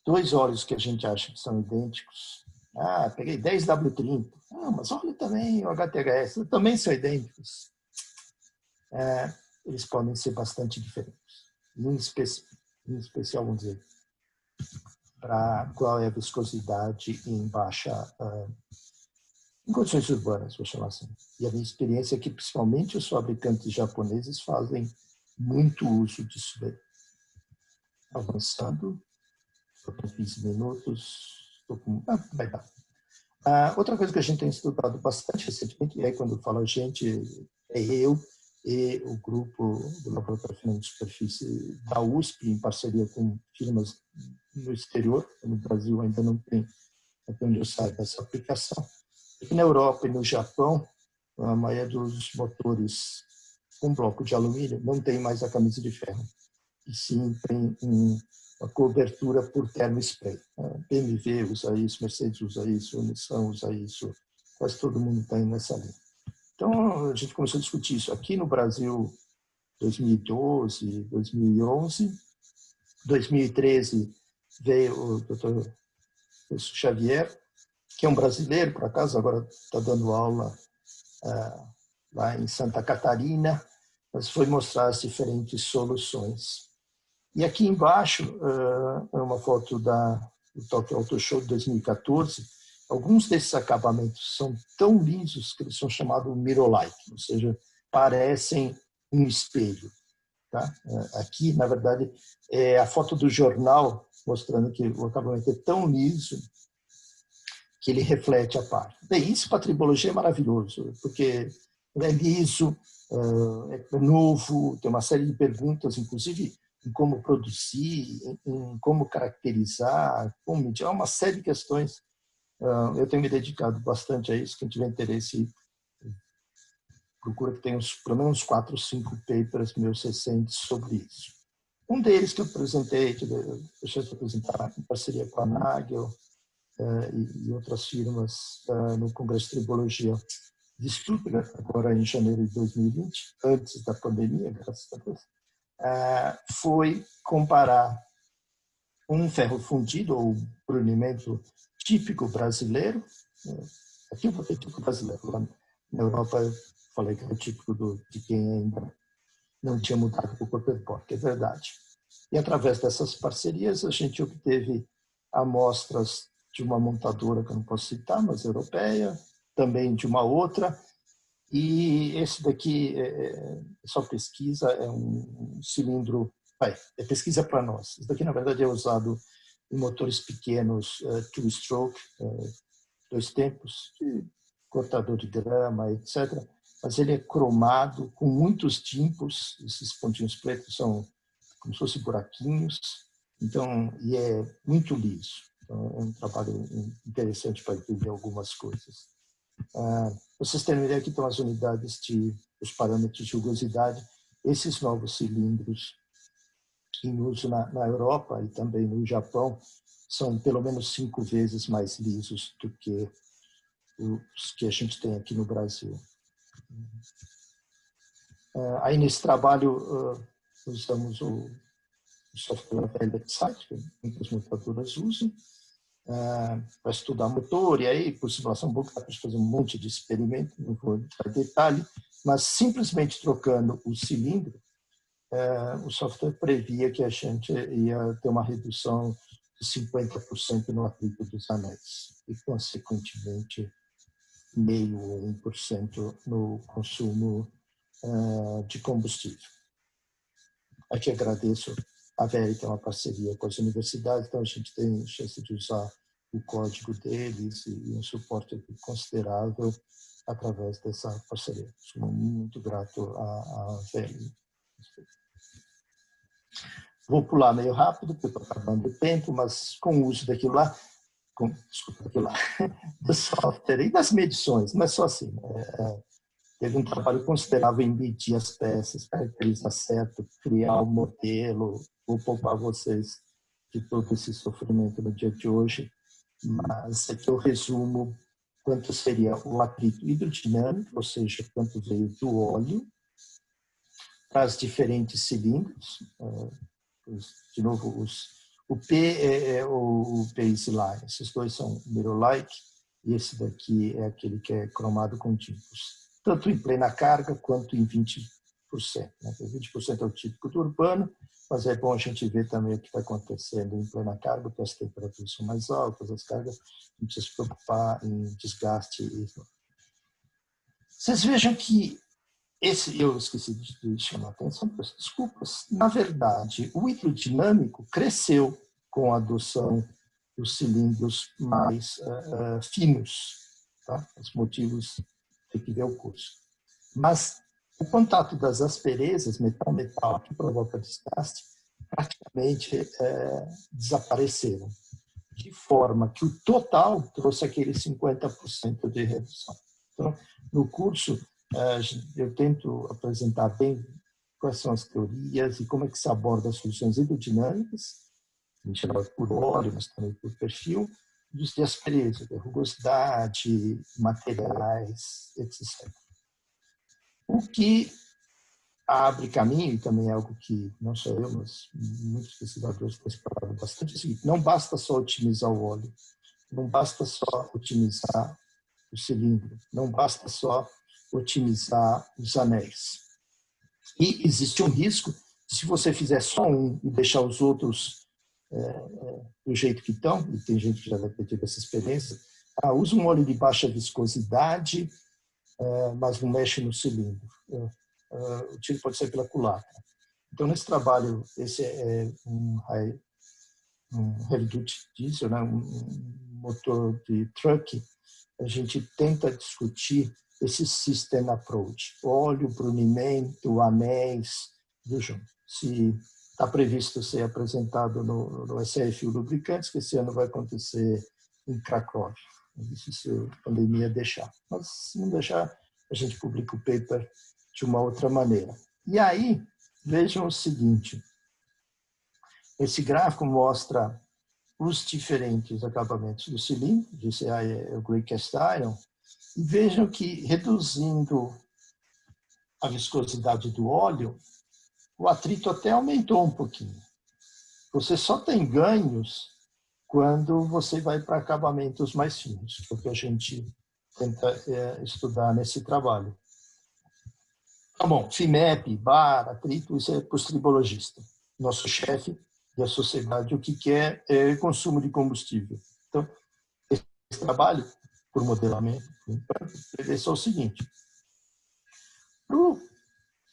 2 óleos que a gente acha que são idênticos. Peguei 10W30. Mas olha também o HTHS, também são idênticos. Eles podem ser bastante diferentes. Em especial, vamos dizer, para qual é a viscosidade em condições urbanas, vou chamar assim. E a minha experiência é que, principalmente, os fabricantes japoneses fazem muito uso disso daí. Avançando, estou com 15 minutos, vai dar. Outra coisa que a gente tem estudado bastante recentemente, e aí quando eu falo a gente, é eu e o grupo do Laboratório de Fenômenos de Superfície da USP, em parceria com firmas no exterior, no Brasil ainda não tem, até onde eu saiba, essa aplicação. Aqui na Europa e no Japão, a maioria dos motores com bloco de alumínio não tem mais a camisa de ferro, e sim tem uma cobertura por termospray. BMW usa isso, Mercedes usa isso, Nissan usa isso, quase todo mundo está indo nessa linha. Então, a gente começou a discutir isso aqui no Brasil 2012, 2011. 2013 veio o Dr. Xavier, que é um brasileiro, por acaso, agora está dando aula lá em Santa Catarina, mas foi mostrar as diferentes soluções. E aqui embaixo é uma foto do Tokyo Auto Show de 2014. Alguns desses acabamentos são tão lisos que eles são chamados mirror-like, ou seja, parecem um espelho. Tá? Aqui, na verdade, é a foto do jornal mostrando que o acabamento é tão liso que ele reflete a parte. Bem, isso para a tribologia é maravilhoso, porque é liso, é novo, tem uma série de perguntas, inclusive em como produzir, em como caracterizar, como medir, uma série de questões. Eu tenho me dedicado bastante a isso. Quem tiver interesse, procura que tem pelo menos 4 ou 5 papers meus recentes sobre isso. Um deles que eu apresentei, deixa eu apresentar em parceria com a Nagel e outras firmas no Congresso de Tribologia de Stuttgart, agora em janeiro de 2020, antes da pandemia, graças a Deus, foi comparar um ferro fundido ou brunimento típico brasileiro. Aqui eu vou ter típico brasileiro. Lá na Europa eu falei que era típico de quem ainda não tinha mudado para o corpo de porco, é verdade. E através dessas parcerias a gente obteve amostras de uma montadora que eu não posso citar, mas europeia, também de uma outra. E esse daqui é só pesquisa, é um cilindro, é pesquisa para nós. Isso daqui, na verdade, é usado em motores pequenos, two-stroke, 2 tempos, de cortador de grama, etc. Mas ele é cromado, com muitos dimpos, esses pontinhos pretos são como se fossem buraquinhos, então, e é muito liso. Então, é um trabalho interessante para entender algumas coisas. Vocês terem uma ideia, aqui estão as unidades os parâmetros de rugosidade. Esses novos cilindros em uso na Europa e também no Japão são pelo menos 5 vezes mais lisos do que os que a gente tem aqui no Brasil. Aí nesse trabalho usamos o software Velvet Site, que muitas montadoras usam, para estudar motor, e aí, por simulação boca, dá para fazer um monte de experimento, não vou entrar em detalhe, mas simplesmente trocando o cilindro, o software previa que a gente ia ter uma redução de 50% no atrito dos anéis, e, consequentemente, 0,5% ou 1% no consumo de combustível. Aqui agradeço a VERI, que é uma parceria com as universidades, então a gente tem chance de usar o código deles e um suporte considerável através dessa parceria. Sou muito grato à VLI. Vou pular meio rápido, porque estou acabando o tempo, mas com o uso daquilo lá, do software e das medições, não é só assim. Teve um trabalho considerável em medir as peças, caracterizar certo, criar um modelo. Vou poupar vocês de todo esse sofrimento no dia de hoje, mas aqui eu resumo quanto seria o atrito hidrodinâmico, ou seja, quanto veio do óleo para os diferentes cilindros. De novo, o P é o baseline, esses dois são mirror-like, e esse daqui é aquele que é cromado com dimpos, tanto em plena carga quanto em 20%. Né? 20% é o típico do urbano, mas é bom a gente ver também o que está acontecendo em plena carga, porque as temperaturas são mais altas, as cargas, não precisa se preocupar em desgaste. Vocês vejam que eu esqueci de chamar a atenção, peço desculpas. Na verdade, o hidrodinâmico cresceu com a adoção dos cilindros mais finos. Tá? Os motivos tem que ver o curso. Mas o contato das asperezas, metal-metal, que provoca desgaste, praticamente desapareceram. De forma que o total trouxe aquele 50% de redução. Então, no curso, eu tento apresentar bem quais são as teorias e como é que se aborda as soluções hidrodinâmicas, em geral por óleo, mas também por perfil, de aspereza, de rugosidade, materiais, etc. O que abre caminho, e também é algo que não só eu, mas muitos pesquisadores têm explorado bastante, é o seguinte: não basta só otimizar o óleo, não basta só otimizar o cilindro, não basta só otimizar os anéis. E existe um risco, se você fizer só um e deixar os outros do jeito que estão, e tem gente que já deve ter tido essa experiência, usa um óleo de baixa viscosidade, mas não mexe no cilindro. O tiro pode ser pela culatra. Então, nesse trabalho, esse é um heavy duty diesel, né? Um motor de truck, a gente tenta discutir esse system approach, óleo, brunimento, anéis, vejam, se está previsto ser apresentado no SF o Lubricantes, que esse ano vai acontecer em Cracóvia, isso se a pandemia deixar. Mas se não deixar, a gente publica o paper de uma outra maneira. E aí, vejam o seguinte, esse gráfico mostra os diferentes acabamentos do cilindro, disse é o Great Cast Iron, e vejam que reduzindo a viscosidade do óleo, o atrito até aumentou um pouquinho. Você só tem ganhos quando você vai para acabamentos mais finos, que é o que a gente tenta estudar nesse trabalho. Tá bom, FIMEP, bar, atrito, isso é para os tribologistas. Nosso chefe da sociedade, o que quer é consumo de combustível. Então, esse trabalho, por modelamento, prevê só o seguinte: para o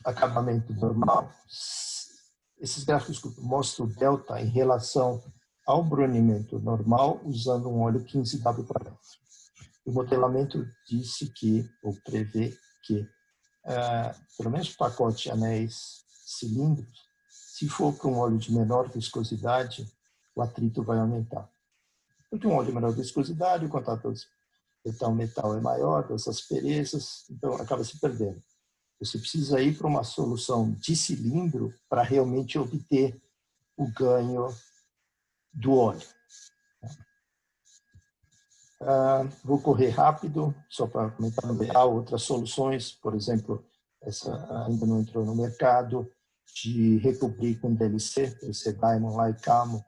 acabamento normal, esses gráficos mostram o delta em relação ao brunimento normal, usando um óleo 15W para dentro. O modelamento disse que, ou prevê que, pelo menos o pacote de anéis cilíndricos, se for para um óleo de menor viscosidade, o atrito vai aumentar. Porque um óleo de menor viscosidade, o contato metal-metal é maior, das asperezas, então acaba se perdendo. Você precisa ir para uma solução de cilindro para realmente obter o ganho do óleo. Vou correr rápido, só para comentar. Há outras soluções, por exemplo, essa ainda não entrou no mercado, de recobrir com DLC, esse Diamond Like Camo,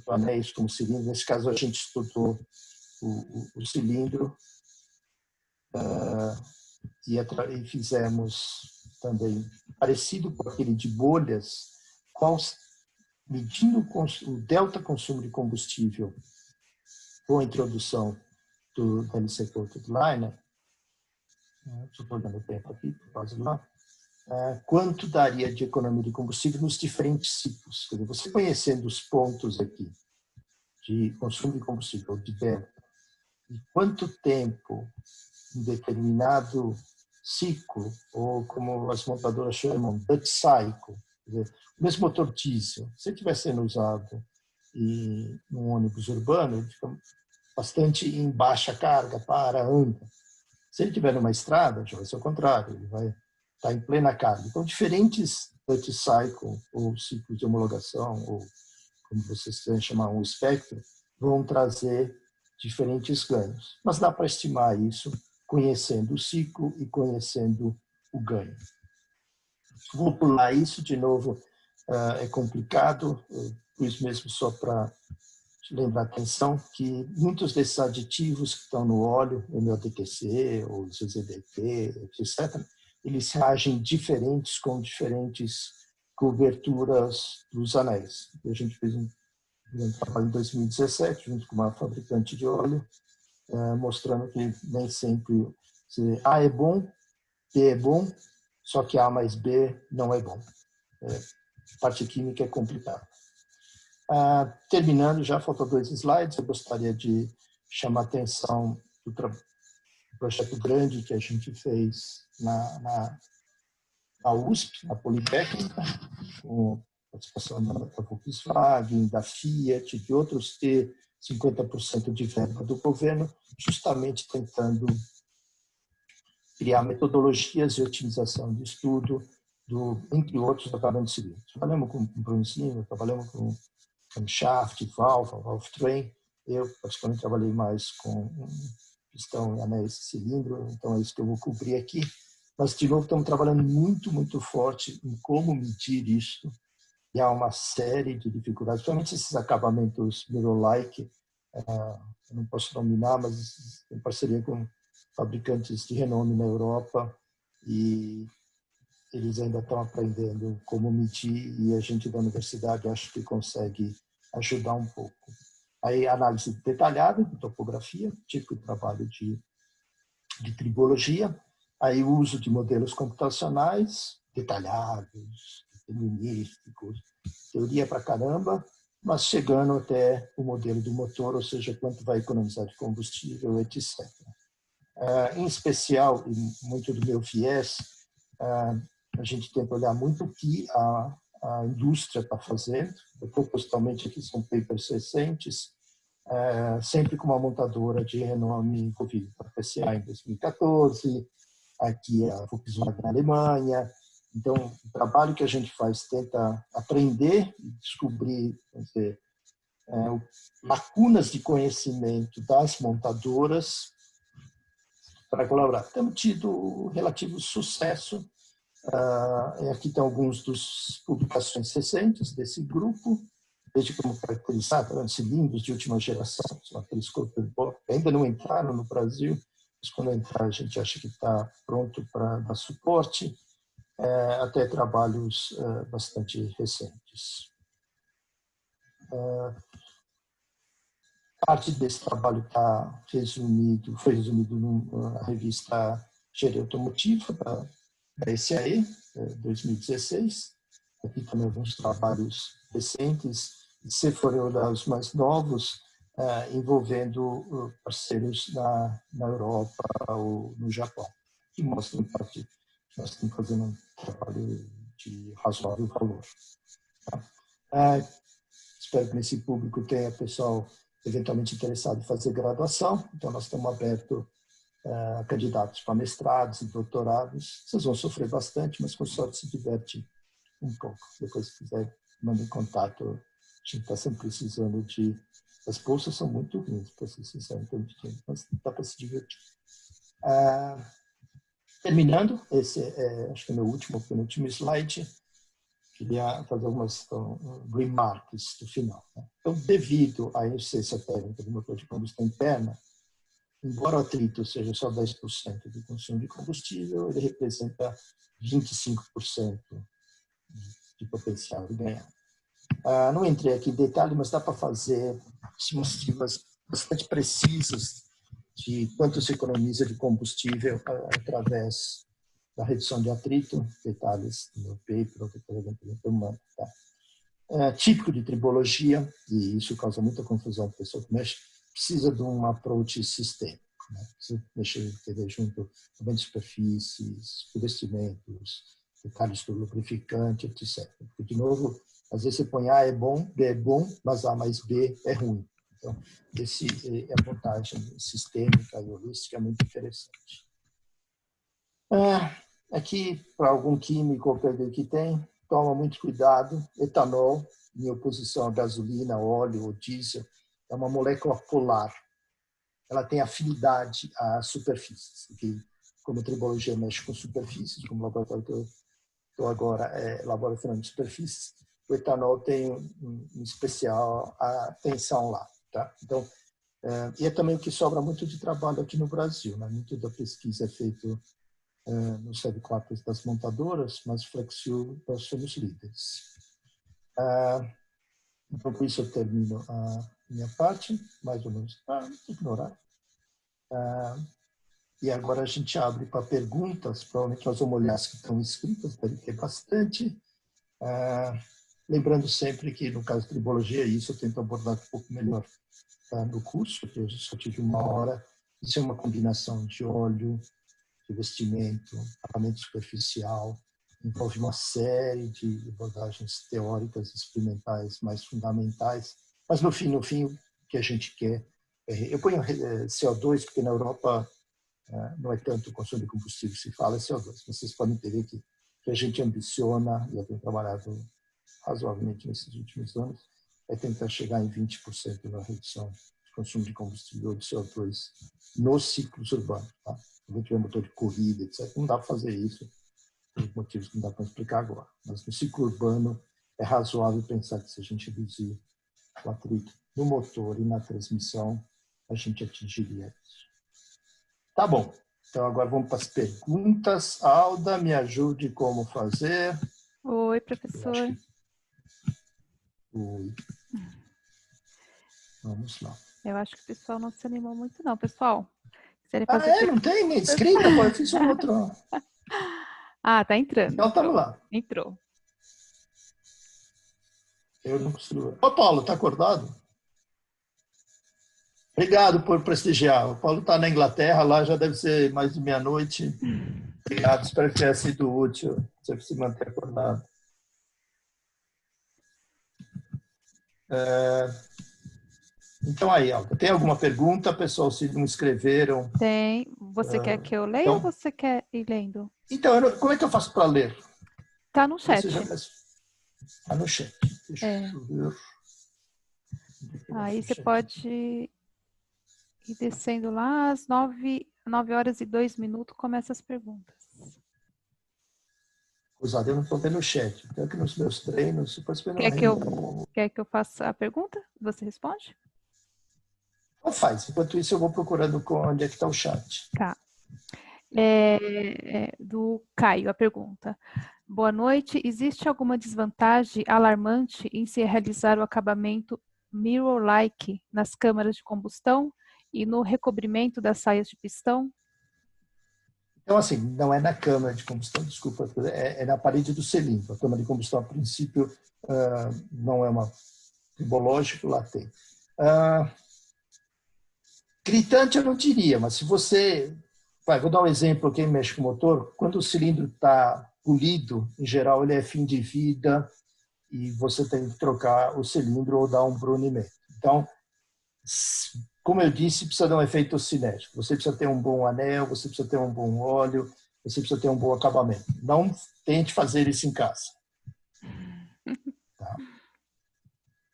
anéis como cilindro. Nesse caso, a gente estudou o cilindro e fizemos também parecido com aquele de bolhas, medindo o delta consumo de combustível com a introdução do DLC Coated Liner. Estou dando o tempo aqui, quase lá. Quanto daria de economia de combustível nos diferentes ciclos? Quer dizer, você conhecendo os pontos aqui, de consumo de combustível, de venda, e quanto tempo um determinado ciclo, ou como as montadoras chamam, Dutch Cycle, quer dizer, o mesmo motor diesel, se estiver sendo usado em um ônibus urbano, ele fica bastante em baixa carga, para, anda. Se ele estiver numa estrada, já vai ser o contrário, ele vai estar em plena carga. Então, diferentes Dutch Cycle, ou ciclos de homologação, ou como vocês querem chamar, um espectro, vão trazer diferentes ganhos. Mas dá para estimar isso conhecendo o ciclo e conhecendo o ganho. Vou pular isso de novo, é complicado, por isso mesmo só para lembrar a atenção que muitos desses aditivos que estão no óleo, MOTQC, ou ZZDT, etc., eles reagem diferentes com diferentes coberturas dos anéis. A gente fez um trabalho em 2017, junto com uma fabricante de óleo, mostrando que nem sempre A é bom, B é bom, só que A mais B não é bom. Parte química é complicada. Terminando, já faltam 2 slides, eu gostaria de chamar a atenção do projeto grande que a gente fez na USP, na Politécnica, com a participação da Volkswagen, da Fiat, de outros, ter 50% de verba do governo, justamente tentando criar metodologias de otimização de estudo, entre outros, trabalhando civil. Trabalhamos com Brunzinho, trabalhamos com shaft, valve train. Eu, particularmente, trabalhei mais com pistão e anéis de cilindro, então é isso que eu vou cobrir aqui. Mas, de novo, estamos trabalhando muito forte em como medir isso. E há uma série de dificuldades, principalmente esses acabamentos mirror-like. Eu não posso nominar, mas em parceria com fabricantes de renome na Europa, e eles ainda estão aprendendo como medir, e a gente da universidade acho que consegue ajudar um pouco. Aí, análise detalhada de topografia, típico de trabalho de tribologia. Aí, o uso de modelos computacionais detalhados, determinísticos, teoria para caramba, mas chegando até o modelo do motor, ou seja, quanto vai economizar de combustível, etc. Em especial, e muito do meu viés, a gente tenta olhar muito o que a indústria está fazendo. Propositalmente, aqui são papers recentes, sempre com uma montadora de renome envolvida. A PCA em 2014, aqui a Volkswagen na Alemanha. Então, o trabalho que a gente faz tenta aprender e descobrir, quer dizer, lacunas de conhecimento das montadoras para colaborar. Temos tido relativo sucesso. Aqui estão alguns dos publicações recentes desse grupo, desde como caracterizar cilindros de última geração, são aqueles corpos que ainda não entraram no Brasil, mas quando entrar a gente acha que está pronto para dar suporte, até trabalhos bastante recentes. Parte desse trabalho foi resumido na revista Engenharia Automotiva, da SAE, 2016. Aqui também alguns trabalhos recentes, se forem olhar os mais novos, envolvendo parceiros na Europa ou no Japão, que mostram, em parte, que nós estamos fazendo um trabalho de razoável valor. Espero que nesse público tenha pessoal eventualmente interessado em fazer graduação, então nós estamos abertos a candidatos para mestrados e doutorados. Vocês vão sofrer bastante, mas por sorte se diverte um pouco. Depois, se quiser, mande contato. A gente está sempre precisando de... As bolsas são muito ruins, para ser sincero, então, mas dá para se divertir. Terminando, esse acho que é o meu penúltimo slide. Queria fazer algumas remarks do final. Então, devido à eficiência térmica do motor de combustão interna, embora o atrito seja só 10% do consumo de combustível, ele representa 25% de potencial de ganhar. Não entrei aqui em detalhe, mas dá para fazer estimativas bastante precisas de quanto se economiza de combustível através da redução de atrito, detalhes do meu paper, ou depois eu mando, tá? típico de tribologia, e isso causa muita confusão para a pessoa que mexe, precisa de um approach sistêmico. Né? Precisa entender junto também de superfícies, revestimentos, detalhes do lubrificante, etc. Porque, de novo, às vezes você põe A é bom, B é bom, mas A mais B é ruim. Então, essa abordagem sistêmica e holística é muito interessante. Aqui, para algum químico ou perder que tem, toma muito cuidado. Etanol, em oposição à gasolina, óleo ou diesel, é uma molécula polar. Ela tem afinidade a superfícies. Que, como a tribologia mexe com superfícies, como o laboratório que eu estou agora é laboratório de superfícies, o etanol tem um especial atenção lá. Tá? Então, e é também o que sobra muito de trabalho aqui no Brasil. Né? Muito da pesquisa é feito nos headquarters das montadoras, mas Flexfuel nós somos líderes. Então, com isso eu termino a minha parte, mais ou menos, para ignorar. E agora a gente abre para perguntas, provavelmente nós vamos olhar as que estão escritas, deve ter bastante. Lembrando sempre que, no caso de tribologia, isso eu tento abordar um pouco melhor no curso, porque eu só tive 1 hora. Isso é uma combinação de óleo, revestimento, acabamento superficial, envolve uma série de abordagens teóricas, experimentais mais fundamentais, mas no fim, o que a gente quer, eu ponho CO2 porque na Europa não é tanto o consumo de combustível que se fala, é CO2, mas vocês podem entender que a gente ambiciona, e eu tenho trabalhado razoavelmente nesses últimos anos, é tentar chegar em 20% na redução de consumo de combustível de CO2 nos ciclos urbanos. Tá? Se tiver motor de corrida, etc., não dá para fazer isso, por motivos que não dá para explicar agora. Mas no ciclo urbano é razoável pensar que se a gente reduzir o atrito no motor e na transmissão, a gente atingiria isso. Tá bom. Então agora vamos para as perguntas. Alda, me ajude como fazer. Oi, professor. Oi. Vamos lá. Eu acho que o pessoal não se animou muito, não, pessoal. Não tem nem escrita? Pô, eu fiz um outro. Tá entrando. Então, estamos lá. Entrou. Eu não consigo. Ô, Paulo, tá acordado? Obrigado por prestigiar. O Paulo está na Inglaterra, lá já deve ser mais de meia-noite. Obrigado, espero que tenha sido útil. Você se manter acordado. Então, aí, Alda, tem alguma pergunta? Pessoal, se não escreveram. Tem. Você quer que eu leia então, ou você quer ir lendo? Então, como é que eu faço para ler? Tá no chat. Está no chat. Deixa eu ver. Aí você pode ir descendo lá, às 9h02, começa as perguntas. Usado, eu não estou vendo o chat. Então, aqui nos meus treinos, você pode esperar. Quer que eu faça a pergunta? Você responde? Então faz. Enquanto isso, eu vou procurando onde é que está o chat. Tá. Do Caio, a pergunta. Boa noite. Existe alguma desvantagem alarmante em se realizar o acabamento mirror-like nas câmaras de combustão e no recobrimento das saias de pistão? Então, assim, não é na câmara de combustão, desculpa, é na parede do cilindro. A câmara de combustão, a princípio, não é uma tribológica, lá tem. Gritante eu não diria, mas se você... vou dar um exemplo, quem mexe com o motor, quando o cilindro está polido, em geral ele é fim de vida e você tem que trocar o cilindro ou dar um brunimento. Então, como eu disse, precisa dar um efeito cinético. Você precisa ter um bom anel, você precisa ter um bom óleo, você precisa ter um bom acabamento. Não tente fazer isso em casa.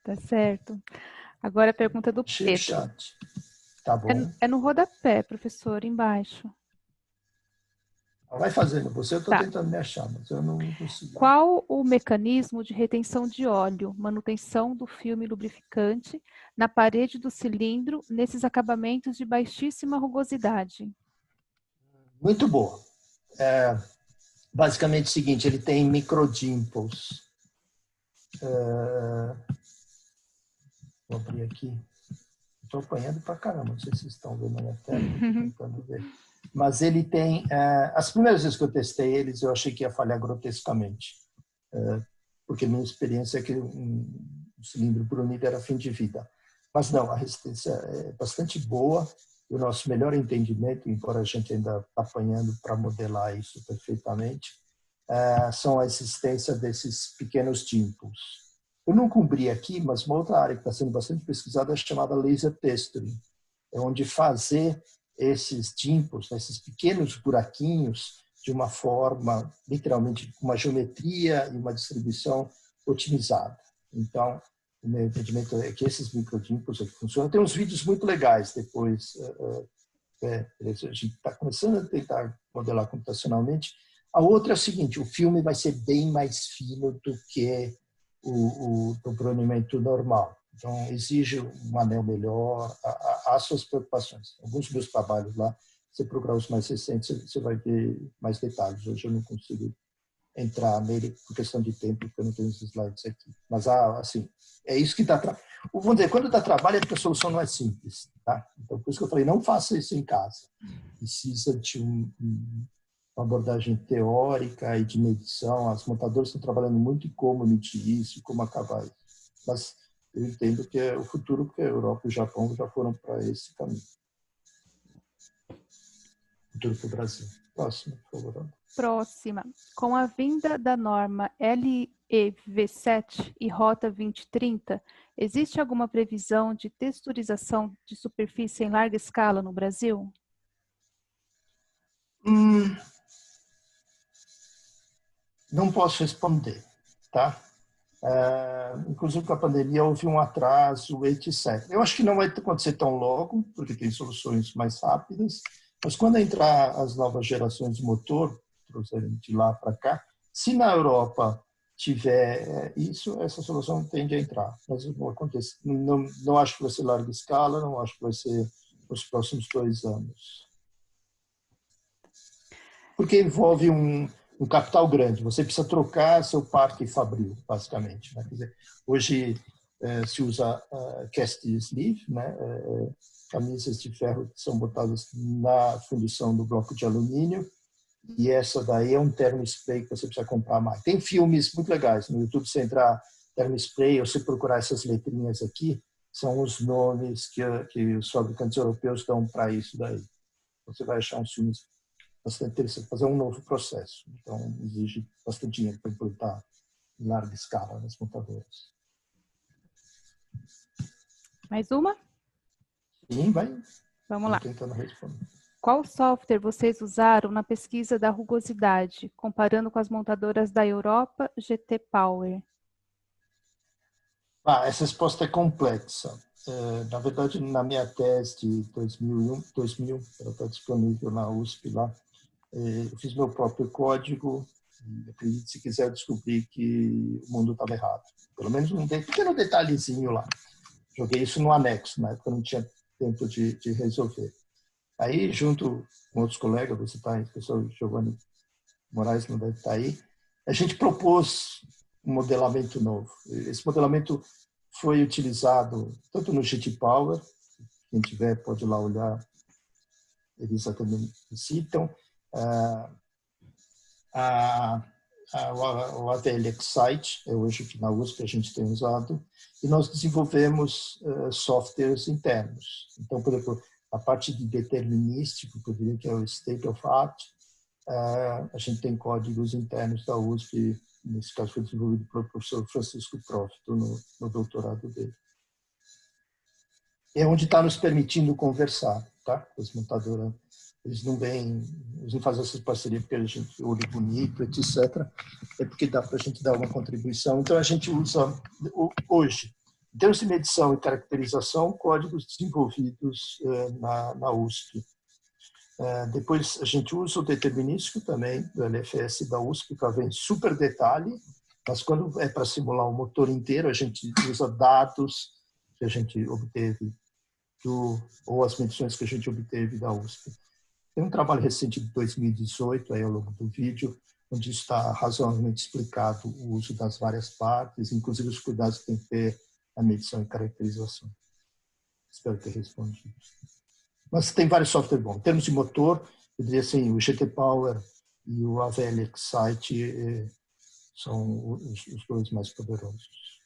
Tá certo. Agora a pergunta do Pedro. Chat. Tá bom. É no rodapé, professor, embaixo. Vai fazendo. Você eu estou tentando me achar, mas eu não consigo. Qual o mecanismo de retenção de óleo, manutenção do filme lubrificante na parede do cilindro nesses acabamentos de baixíssima rugosidade? Muito boa. Basicamente o seguinte, ele tem microdimples. Vou abrir aqui. Estou apanhando pra caramba, não sei se vocês estão vendo na minha tela, tentando ver. Mas ele tem... as primeiras vezes que eu testei eles, eu achei que ia falhar grotescamente. porque minha experiência é que um cilindro brunido era fim de vida. Mas não, a resistência é bastante boa, e o nosso melhor entendimento, embora a gente ainda está apanhando para modelar isso perfeitamente, são a existência desses pequenos dimples. Eu não cobri aqui, mas uma outra área que está sendo bastante pesquisada é chamada laser texturing, é onde fazer esses dimples, esses pequenos buraquinhos, de uma forma, literalmente, uma geometria e uma distribuição otimizada. Então, o meu entendimento é que esses microdimples aqui funcionam. Tem uns vídeos muito legais depois. A gente está começando a tentar modelar computacionalmente. A outra é o seguinte, o filme vai ser bem mais fino do que o brunimento normal. Então, exige um anel melhor, há suas preocupações. Alguns dos meus trabalhos lá, se você procurar os mais recentes, você vai ver mais detalhes. Hoje eu não consigo entrar nele por questão de tempo, porque eu não tenho os slides aqui. Mas, assim, é isso que dá trabalho. Vamos dizer, quando dá trabalho é porque a solução não é simples. Tá? Então, por isso que eu falei, não faça isso em casa. Precisa de uma abordagem teórica e de medição. As montadoras estão trabalhando muito em como medir isso, como acabar isso. Mas eu entendo que é o futuro, porque a Europa e o Japão já foram para esse caminho. Futuro para o Brasil. Próximo, por favor. Próxima. Com a vinda da norma LEV7 e Rota 2030, existe alguma previsão de texturização de superfície em larga escala no Brasil? Não posso responder, tá? Inclusive com a pandemia houve um atraso, etc. Eu acho que não vai acontecer tão logo, porque tem soluções mais rápidas, mas quando entrar as novas gerações de motor, trouxerem de lá para cá, se na Europa tiver isso, essa solução tende a entrar. Mas não acontece. Não acho que vai ser larga escala, não acho que vai ser nos próximos 2 anos. Porque envolve um capital grande. Você precisa trocar seu parque fabril, basicamente. Né? Quer dizer, hoje se usa cast sleeve, né? Camisas de ferro que são botadas na fundição do bloco de alumínio, e essa daí é um termospray que você precisa comprar mais. Tem filmes muito legais. No YouTube, você entrar termospray, ou você procurar essas letrinhas aqui, são os nomes que os fabricantes europeus dão para isso daí. Você vai achar uns filmes bastante interessante, fazer um novo processo. Então, exige bastante dinheiro para implantar em larga escala nas montadoras. Mais uma? Sim, vai. Vamos lá. Tentando responder. Qual software vocês usaram na pesquisa da rugosidade, comparando com as montadoras da Europa, GT Power? Essa resposta é complexa. Na verdade, na minha tese de 2000, ela está disponível na USP lá, eu fiz meu próprio código e acredite se quiser descobrir que o mundo estava errado. Pelo menos um pequeno detalhezinho lá. Joguei isso no anexo, na época não tinha tempo de resolver. Aí, junto com outros colegas, você está aí, o professor Giovanni Moraes não deve estar aí, a gente propôs um modelamento novo. Esse modelamento foi utilizado tanto no GT Power, quem tiver pode ir lá olhar, eles também citam, o AVL Excite, é hoje que na USP a gente tem usado, e nós desenvolvemos softwares internos. Então, por exemplo, a parte de determinístico, que eu diria que é o state of art, a gente tem códigos internos da USP, nesse caso foi desenvolvido pelo professor Francisco Prófito no doutorado dele. É onde está nos permitindo conversar, tá? As montadoras, eles não fazem essas parcerias porque a gente olha bonito, etc. É porque dá para a gente dar uma contribuição. Então, a gente usa, hoje, em termos de medição e caracterização, códigos desenvolvidos na USP. Depois, a gente usa o determinístico também, do LFS da USP, para ver em super detalhe, mas quando é para simular o motor inteiro, a gente usa dados que a gente obteve ou as medições que a gente obteve da USP. Tem um trabalho recente de 2018, aí ao longo do vídeo, onde está razoavelmente explicado o uso das várias partes, inclusive os cuidados que tem que ter na medição e caracterização. Espero ter respondido. Mas tem vários softwares bons. Em termos de motor, eu diria assim, o GT Power e o AVL Excite são os dois mais poderosos.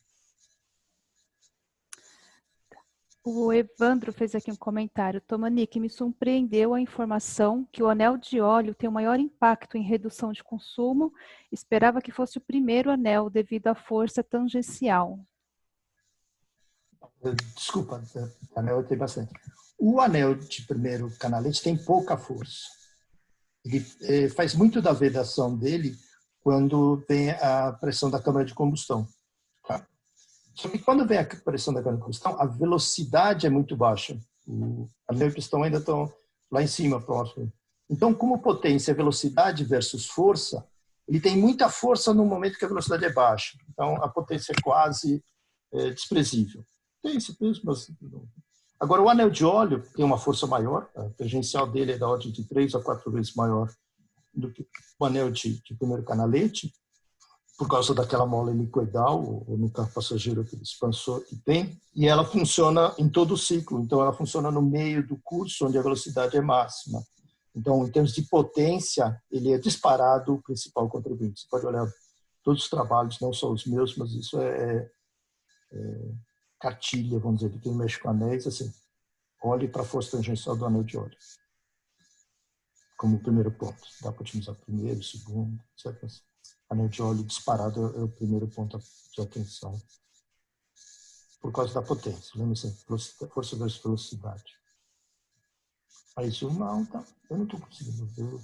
O Evandro fez aqui um comentário. Tomanique, me surpreendeu a informação que o anel de óleo tem o maior impacto em redução de consumo. Esperava que fosse o primeiro anel devido à força tangencial. Desculpa, anel tem bastante. O anel de primeiro canalete tem pouca força. Ele faz muito da vedação dele quando vem a pressão da câmara de combustão. Tá? Só que quando vem a pressão da câmara de combustão, a velocidade é muito baixa. O anel e o pistão ainda estão lá em cima, próximo. Então, como potência, velocidade versus força, ele tem muita força no momento que a velocidade é baixa. Então, a potência é quase desprezível. Tem esse peso, mas... Agora, o anel de óleo tem uma força maior. A tangencial dele é da ordem de 3 a 4 vezes maior do que o anel de primeiro canalete, por causa daquela mola helicoidal, ou no carro passageiro, aquele expansor que tem, e ela funciona em todo o ciclo. Então, ela funciona no meio do curso, onde a velocidade é máxima. Então, em termos de potência, ele é disparado o principal contribuinte. Você pode olhar todos os trabalhos, não só os meus, mas isso é cartilha, vamos dizer, de quem mexe com anéis, assim, olhe para a força tangencial do anel de óleo. Como o primeiro ponto. Dá para otimizar o primeiro, o segundo, etc. Anel de óleo disparado é o primeiro ponto de atenção. Por causa da potência. Lembra-se, força versus velocidade. Mas uma alta, eu não estou conseguindo ver.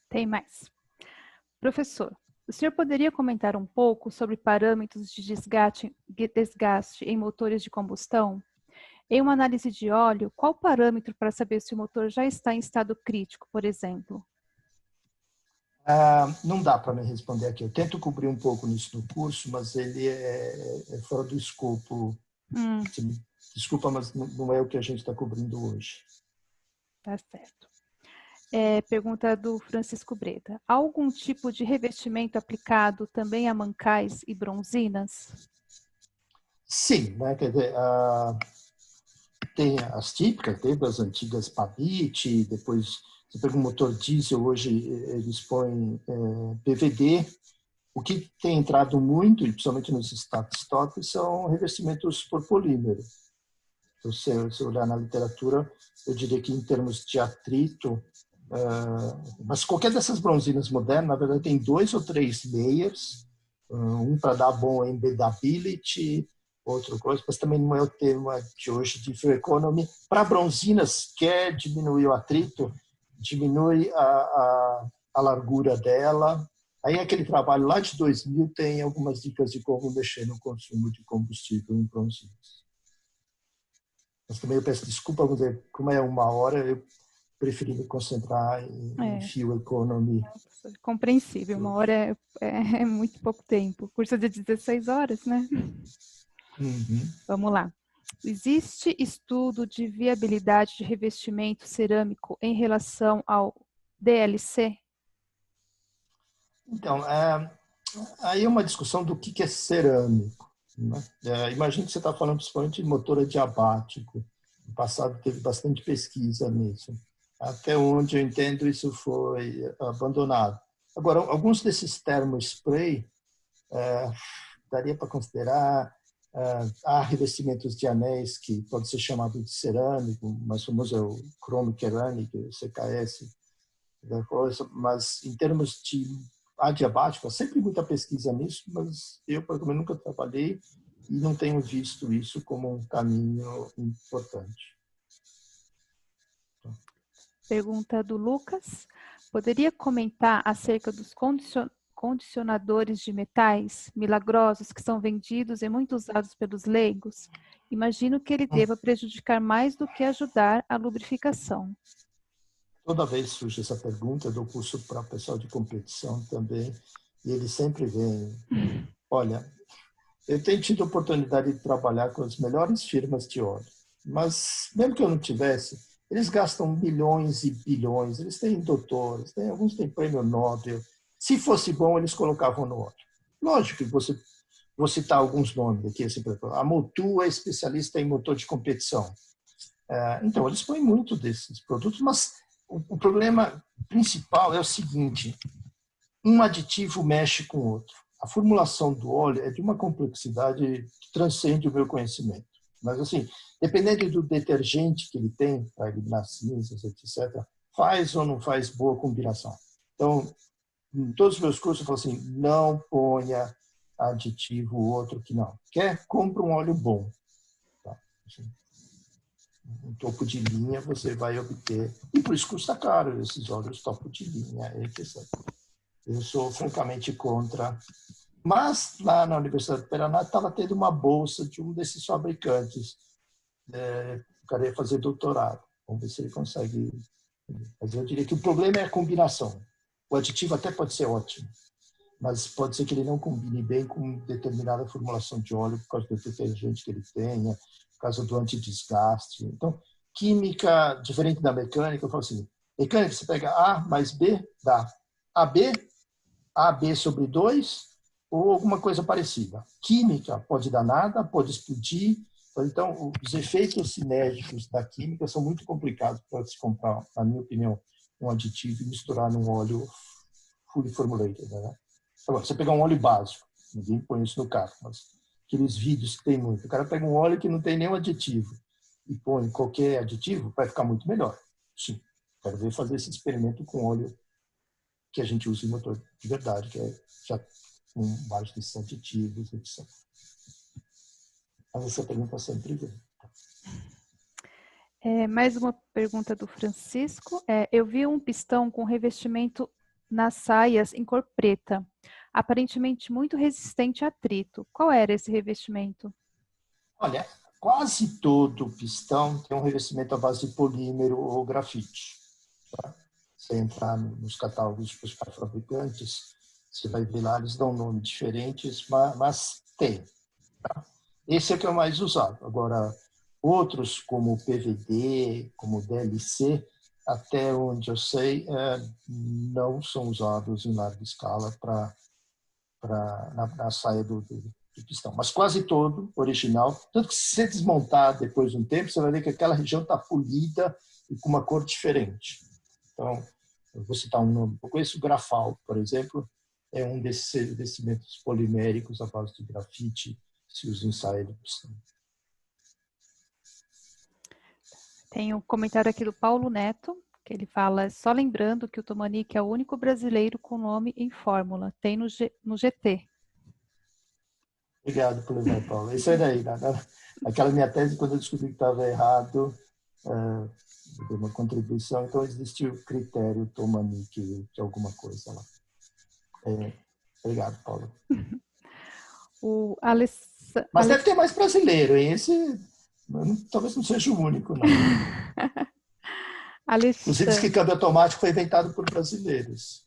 Tem mais. Professor, o senhor poderia comentar um pouco sobre parâmetros de desgaste em motores de combustão? Em uma análise de óleo, qual parâmetro para saber se o motor já está em estado crítico, por exemplo? Não dá para me responder aqui. Eu tento cobrir um pouco nisso no curso, mas ele é fora do escopo. Desculpa, mas não é o que a gente está cobrindo hoje. Tá certo. Pergunta do Francisco Breda. Há algum tipo de revestimento aplicado também a mancais e bronzinas? Sim, né? Quer dizer, tem as típicas, teve as antigas Babbitt, depois você pega um motor diesel, hoje eles põem PVD. O que tem entrado muito, e principalmente nos start-stop, são revestimentos por polímero. Então, se você olhar na literatura, eu diria que em termos de atrito, mas qualquer dessas bronzinas modernas, na verdade, tem 2 ou 3 layers, um para dar bom embeddability, outra coisa, mas também não é o tema de hoje de fuel economy. Para bronzinas, quer diminuir o atrito, diminui a largura dela. Aí aquele trabalho lá de 2000 tem algumas dicas de como mexer no consumo de combustível em bronzinas. Mas também eu peço desculpa, como é 1 hora, eu preferi me concentrar em fuel economy. Compreensível, 1 hora é muito pouco tempo. Curso de 16 horas, né? Uhum. Vamos lá. Existe estudo de viabilidade de revestimento cerâmico em relação ao DLC? Então, aí é uma discussão do que é cerâmico. Né? Imagino que você está falando principalmente de motor adiabático. No passado teve bastante pesquisa nisso. Até onde eu entendo, isso foi abandonado. Agora, alguns desses termospray daria para considerar. Há revestimentos de anéis que pode ser chamado de cerâmico, o mais famoso é o Chrome Ceramic, o CKS, mas em termos de adiabático, há sempre muita pesquisa nisso, mas eu, particularmente, nunca trabalhei e não tenho visto isso como um caminho importante. Pergunta do Lucas. Poderia comentar acerca dos condicionadores de metais milagrosos que são vendidos e muito usados pelos leigos? Imagino que ele deva prejudicar mais do que ajudar a lubrificação. Toda vez surge essa pergunta, eu dou curso para pessoal de competição também, e eles sempre vêm. Olha, eu tenho tido a oportunidade de trabalhar com as melhores firmas de óleo, mas mesmo que eu não tivesse, eles gastam bilhões e bilhões, eles têm doutores, alguns têm prêmio Nobel. Se fosse bom, eles colocavam no óleo. Lógico que vou citar alguns nomes aqui. Assim, a Motul é especialista em motor de competição. Então, eles põem muito desses produtos, mas o problema principal é o seguinte: um aditivo mexe com o outro. a formulação do óleo é de uma complexidade que transcende o meu conhecimento. Mas, assim, dependendo do detergente que ele tem, para eliminar cinzas, etc., faz ou não faz boa combinação. Então, em todos os meus cursos, eu falo assim, não ponha aditivo outro que não. Quer? Compra um óleo bom. Tá? Assim, um topo de linha você vai obter. E por isso custa caro esses óleos topo de linha. Eu sou francamente contra. Mas lá na Universidade do Paraná estava tendo uma bolsa de um desses fabricantes. O cara ia fazer doutorado. Vamos ver se ele consegue. Mas eu diria que o problema é a combinação. O aditivo até pode ser ótimo, mas pode ser que ele não combine bem com determinada formulação de óleo por causa do detergente que ele tenha, por causa do antidesgaste. Então, química, diferente da mecânica, eu falo assim, mecânica, você pega A mais B, dá AB sobre 2 ou alguma coisa parecida. Química pode dar nada, pode explodir. Então, os efeitos sinérgicos da química são muito complicados para se comprar, na minha opinião, um aditivo e misturar num óleo fully formulated. Né? Agora, você pegar um óleo básico, ninguém põe isso no carro, mas aqueles vídeos que tem muito, o cara pega um óleo que não tem nenhum aditivo e põe qualquer aditivo, vai ficar muito melhor. Sim, quero ver fazer esse experimento com óleo que a gente usa em motor de verdade, que é já com vários desses aditivos, etc. Mas essa pergunta sempre vem. Mais uma pergunta do Francisco. Eu vi um pistão com revestimento nas saias em cor preta, aparentemente muito resistente a atrito. Qual era esse revestimento? Olha, quase todo pistão tem um revestimento à base de polímero ou grafite. Tá? Você entrar nos catálogos dos fabricantes, você vai ver lá, eles dão nomes diferentes, mas tem. Tá? Esse é o que é o mais usado. Agora, outros, como PVD, como DLC, até onde eu sei, não são usados em larga escala na saia do pistão. Mas quase todo original. Tanto que se você desmontar depois de um tempo, você vai ver que aquela região está polida e com uma cor diferente. Então, eu vou citar um nome. Eu conheço o Grafal, por exemplo, é um desses revestimentos poliméricos à base de grafite que se usa em saia de pistão. Tem um comentário aqui do Paulo Neto, que ele fala, só lembrando que o Tomanic é o único brasileiro com nome em fórmula, tem no GT. Obrigado por levar, Paulo. Isso aí daí, aquela minha tese, quando eu descobri que estava errado, eu dei uma contribuição, então existiu o critério Tomanic de alguma coisa lá. Obrigado, Paulo. Mas deve ter mais brasileiro, hein? Esse talvez não seja o único, não. Inclusive, diz que câmbio automático foi inventado por brasileiros.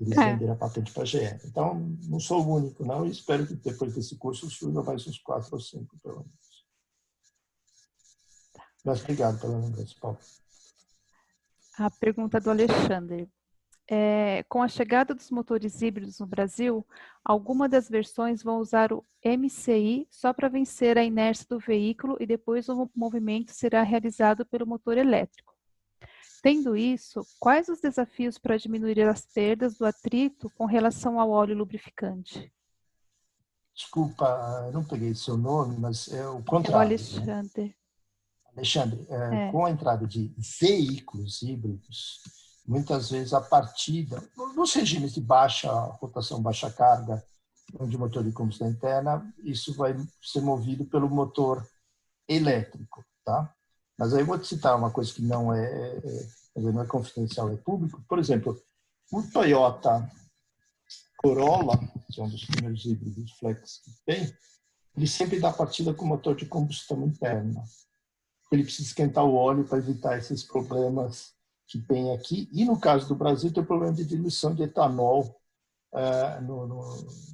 Eles venderam a patente para a GE. Então, não sou o único, não, e espero que depois desse curso surja mais uns 4 ou 5, pelo menos. Mas obrigado pela lembrança, Paulo. A pergunta do Alexandre. Com a chegada dos motores híbridos no Brasil, alguma das versões vão usar o MCI só para vencer a inércia do veículo e depois o movimento será realizado pelo motor elétrico. Tendo isso, quais os desafios para diminuir as perdas do atrito com relação ao óleo lubrificante? Desculpa, eu não peguei seu nome, mas é o contrário. É o Alexandre. Né? Alexandre, com a entrada de veículos híbridos, muitas vezes a partida, nos regimes de baixa rotação, baixa carga, onde o motor de combustão interna, isso vai ser movido pelo motor elétrico, tá? Mas aí eu vou te citar uma coisa que não é confidencial, é público. Por exemplo, o Toyota Corolla, que é um dos primeiros híbridos flex que tem, ele sempre dá partida com motor de combustão interna. Ele precisa esquentar o óleo para evitar esses problemas que tem aqui. E no caso do Brasil, tem o problema de diluição de etanol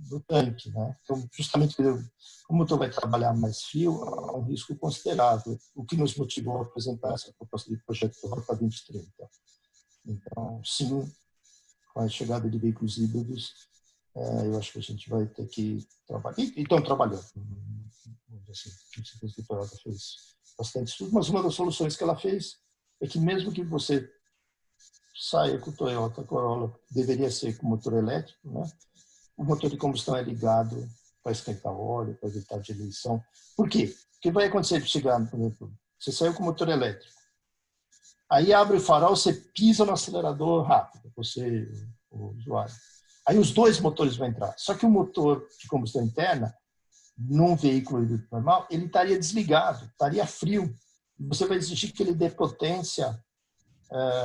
no tanque. Né? Então, justamente como o motor vai trabalhar mais frio, há um risco considerável, o que nos motivou a apresentar essa proposta de projeto de Rota 2030. Então, sim, com a chegada de veículos híbridos, eu acho que a gente vai ter que trabalhar. E estão trabalhando. Assim, a Toyota fez bastante estudo, mas uma das soluções que ela fez é que mesmo que você saia com o Toyota Corolla, deveria ser com motor elétrico, né? o motor de combustão é ligado para esquentar óleo, para evitar diluição. Por quê? O que vai acontecer de chegar, por exemplo, você saiu com o motor elétrico, aí abre o farol, você pisa no acelerador rápido, você, o usuário. Aí os dois motores vão entrar. Só que o motor de combustão interna, num veículo híbrido normal, ele estaria desligado, estaria frio. Você vai exigir que ele dê potência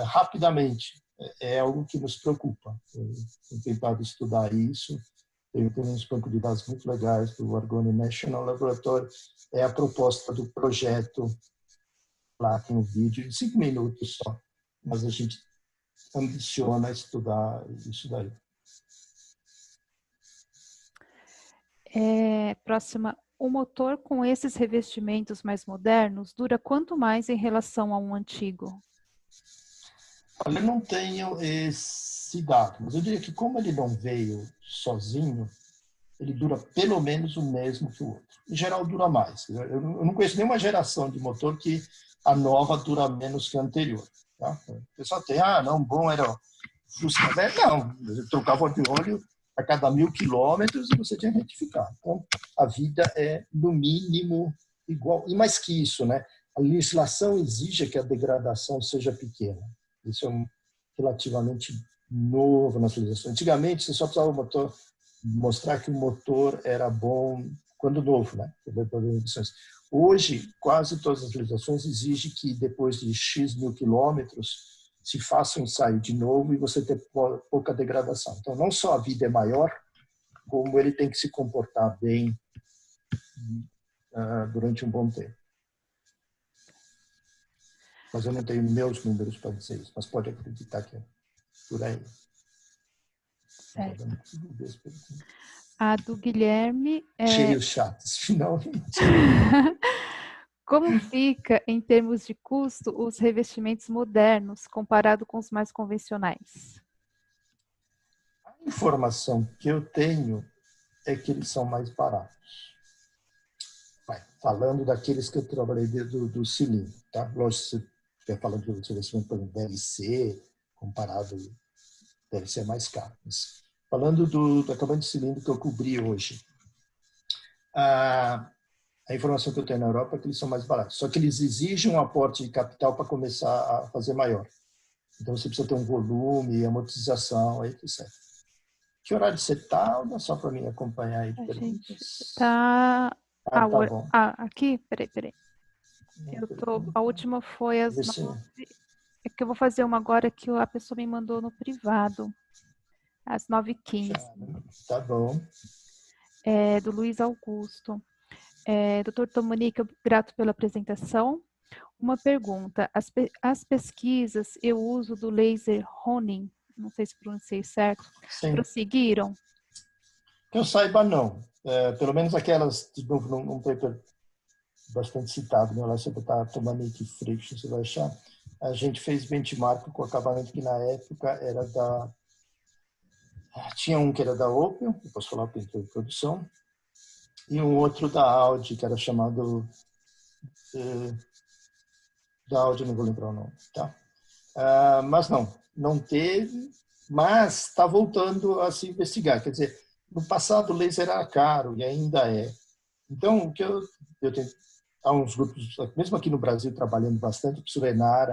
rapidamente. É algo que nos preocupa. Eu tenho tentado estudar isso. Tem uns bancos de dados muito legais do Argonne National Laboratory. É a proposta do projeto. Lá tem um vídeo de 5 minutos só, mas a gente ambiciona estudar isso daí. Próxima. O motor com esses revestimentos mais modernos dura quanto mais em relação a um antigo? Olha, eu não tenho esse dado, mas eu diria que como ele não veio sozinho, ele dura pelo menos o mesmo que o outro. Em geral, dura mais. Eu não conheço nenhuma geração de motor que a nova dura menos que a anterior. Tá? O pessoal tem, não, bom era o Fusca velho. Não, eu trocava de óleo a cada 1.000 quilômetros e você tinha que retificar. Então, a vida é, no mínimo, igual. E mais que isso, né? A legislação exige que a degradação seja pequena. Isso é relativamente novo nas legislações. Antigamente, você só precisava mostrar que o motor era bom quando novo, né? Hoje, quase todas as legislações exigem que depois de X mil quilômetros se faça um ensaio de novo e você ter pouca degradação. Então, não só a vida é maior, como ele tem que se comportar bem durante um bom tempo. Mas eu não tenho meus números para dizer isso, mas pode acreditar que é por aí. Certo. A do Guilherme Cheio chatos, finalmente. Como fica, em termos de custo, os revestimentos modernos comparado com os mais convencionais? A informação que eu tenho é que eles são mais baratos. Falando daqueles que eu trabalhei do cilindro, tá? Lógico, se você estiver falando do revestimento, por exemplo, DLC, comparado, deve ser mais caro. Mas falando do acabamento de cilindro que eu cobri hoje, a informação que eu tenho na Europa é que eles são mais baratos. Só que eles exigem um aporte de capital para começar a fazer maior. Então, você precisa ter um volume, amortização, etc. Que horário você está? Ou não, só para mim acompanhar aí? A gente está... tá bom. Aqui? Peraí. A última foi às 9. É que eu vou fazer uma agora que a pessoa me mandou no privado. Às 9h15. Tá bom. Do Luiz Augusto. Doutor Tomonique, grato pela apresentação. Uma pergunta. As pesquisas e o uso do laser Honing, não sei se pronunciei certo, sim, prosseguiram? Que eu saiba, não. Pelo menos aquelas, de novo, num paper bastante citado, né? Lá você botar Tomonique Friction, você vai achar. A gente fez benchmark com o acabamento que na época era da... Tinha um que era da Opel, eu posso falar porque entrou em produção, e um outro da Audi, que era chamado... da Audi, não vou lembrar o nome, tá? Mas não teve, mas está voltando a se investigar. Quer dizer, no passado o laser era caro e ainda é. Então, o que eu tenho... Há uns grupos, mesmo aqui no Brasil, trabalhando bastante, o Surenara,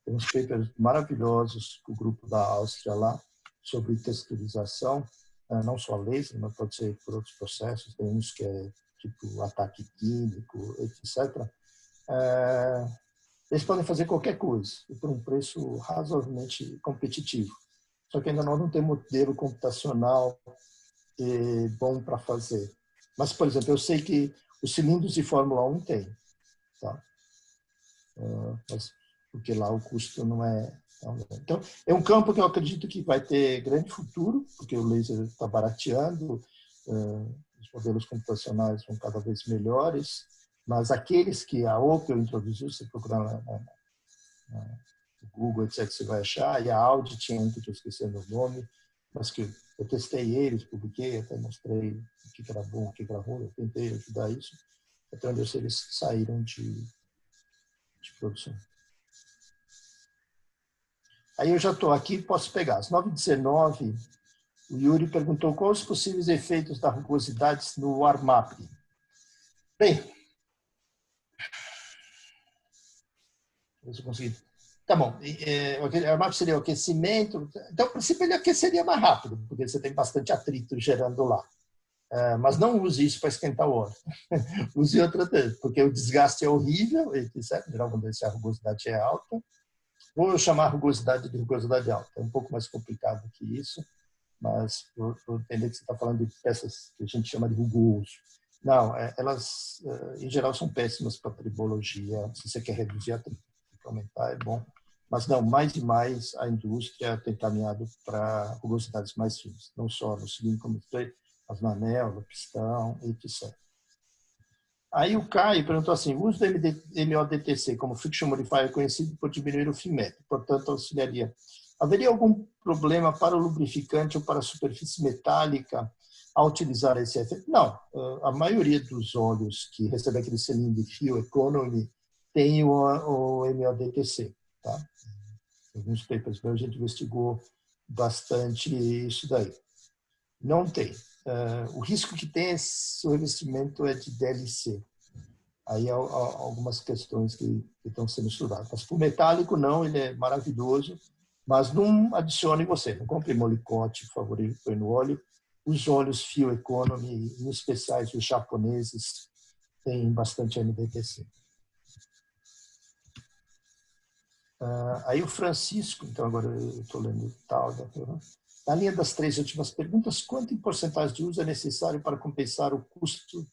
tem uns papers maravilhosos com o grupo da Áustria lá, sobre texturização, não só laser, mas pode ser por outros processos, tem uns que é tipo ataque químico, etc. Eles podem fazer qualquer coisa, e por um preço razoavelmente competitivo. Só que ainda nós não temos modelo computacional bom para fazer. Mas, por exemplo, eu sei que os cilindros de Fórmula 1 tem, tá? Porque lá o custo não é... Então, é um campo que eu acredito que vai ter grande futuro, porque o laser está barateando, os modelos computacionais vão cada vez melhores, mas aqueles que a Opel introduziu, se procurar no Google, etc., você vai achar, e a Audi tinha um que eu esqueci o nome, mas que eu testei eles, publiquei, até mostrei o que era bom, o que era ruim, eu tentei ajudar isso, até onde eu sei eles saíram de produção. Aí eu já estou aqui, posso pegar. Às 9h19, O Yuri perguntou quais os possíveis efeitos da rugosidade no warm-up. Bem, se eu conseguir. Tá bom. O warm-up seria o aquecimento. Então, a princípio, ele aqueceria mais rápido, porque você tem bastante atrito gerando lá. Mas não use isso para esquentar o óleo. Use outra coisa, porque o desgaste é horrível, etc. Geral, quando a rugosidade é alta. Vou chamar a rugosidade de rugosidade alta. É um pouco mais complicado que isso, mas eu entender que você está falando de peças que a gente chama de rugoso. Não, elas, em geral, são péssimas para tribologia. Se você quer reduzir a tribologia, aumentar é bom. Mas não, mais e mais a indústria tem caminhado para rugosidades mais finas. Não só no cilindro, como mas na anel, no pistão, etc. Aí o Caio perguntou assim, o uso do MODTC como Friction Modifier é conhecido por diminuir o fim médio, portanto, auxiliaria. Haveria algum problema para o lubrificante ou para a superfície metálica ao utilizar esse efeito? Não, a maioria dos óleos que recebem aquele selinho de Fuel Economy tem o MODTC. Tá? Alguns papers meus a gente investigou bastante isso daí. Não tem. O risco que tem se o revestimento é de DLC. Aí há algumas questões que estão sendo estudadas. Mas para o metálico, não, ele é maravilhoso, mas não adicione você. Não compre molicote, favorito, põe no óleo. Os óleos Fuel Economy, em especiais os japoneses, têm bastante MDTC. Aí o Francisco, então agora eu estou lendo tal, na linha das 3 últimas perguntas, quanto em porcentagem de uso é necessário para compensar o custo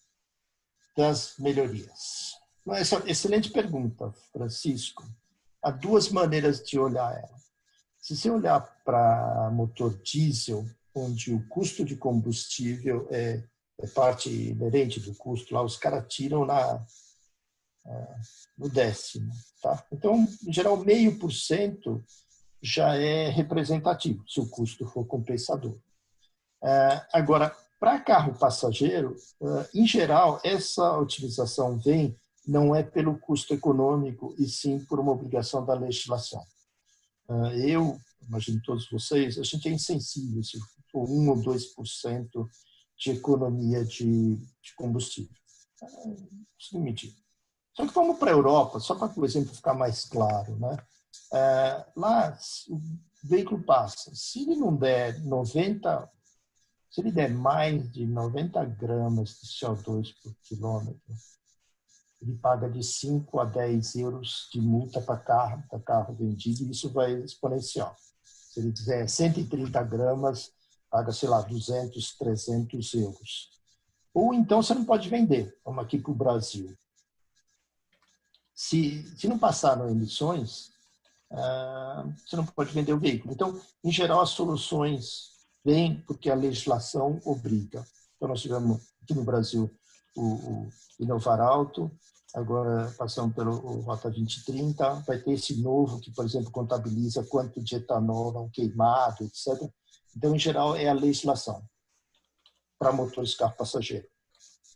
das melhorias? Essa é uma excelente pergunta, Francisco. Há duas maneiras de olhar ela. Se você olhar para motor diesel, onde o custo de combustível é parte inerente do custo, lá os caras tiram no décimo. Tá? Então, em geral, 0,5% já é representativo, se o custo for compensador. Agora, para carro passageiro, em geral, essa utilização não é pelo custo econômico, e sim por uma obrigação da legislação. Eu, imagino todos vocês, a gente é insensível se for 1 ou 2% de economia de combustível. Isso não medir. Só que vamos para a Europa, só para o exemplo ficar mais claro, né? Lá o veículo passa, se ele não der 90, se ele der mais de 90 gramas de CO2 por quilômetro, ele paga de 5 a 10 euros de multa para carro vendido, e isso vai exponencial. Se ele fizer 130 gramas, paga, sei lá, 200, 300 euros. Ou então você não pode vender, como aqui para o Brasil. Se não passaram emissões, você não pode vender o veículo. Então, em geral, as soluções vêm porque a legislação obriga. Então, nós tivemos aqui no Brasil o Inovar Alto, agora passamos pelo Rota 2030, vai ter esse novo que, por exemplo, contabiliza quanto de etanol não queimado, etc. Então, em geral, é a legislação para motores de carro passageiro.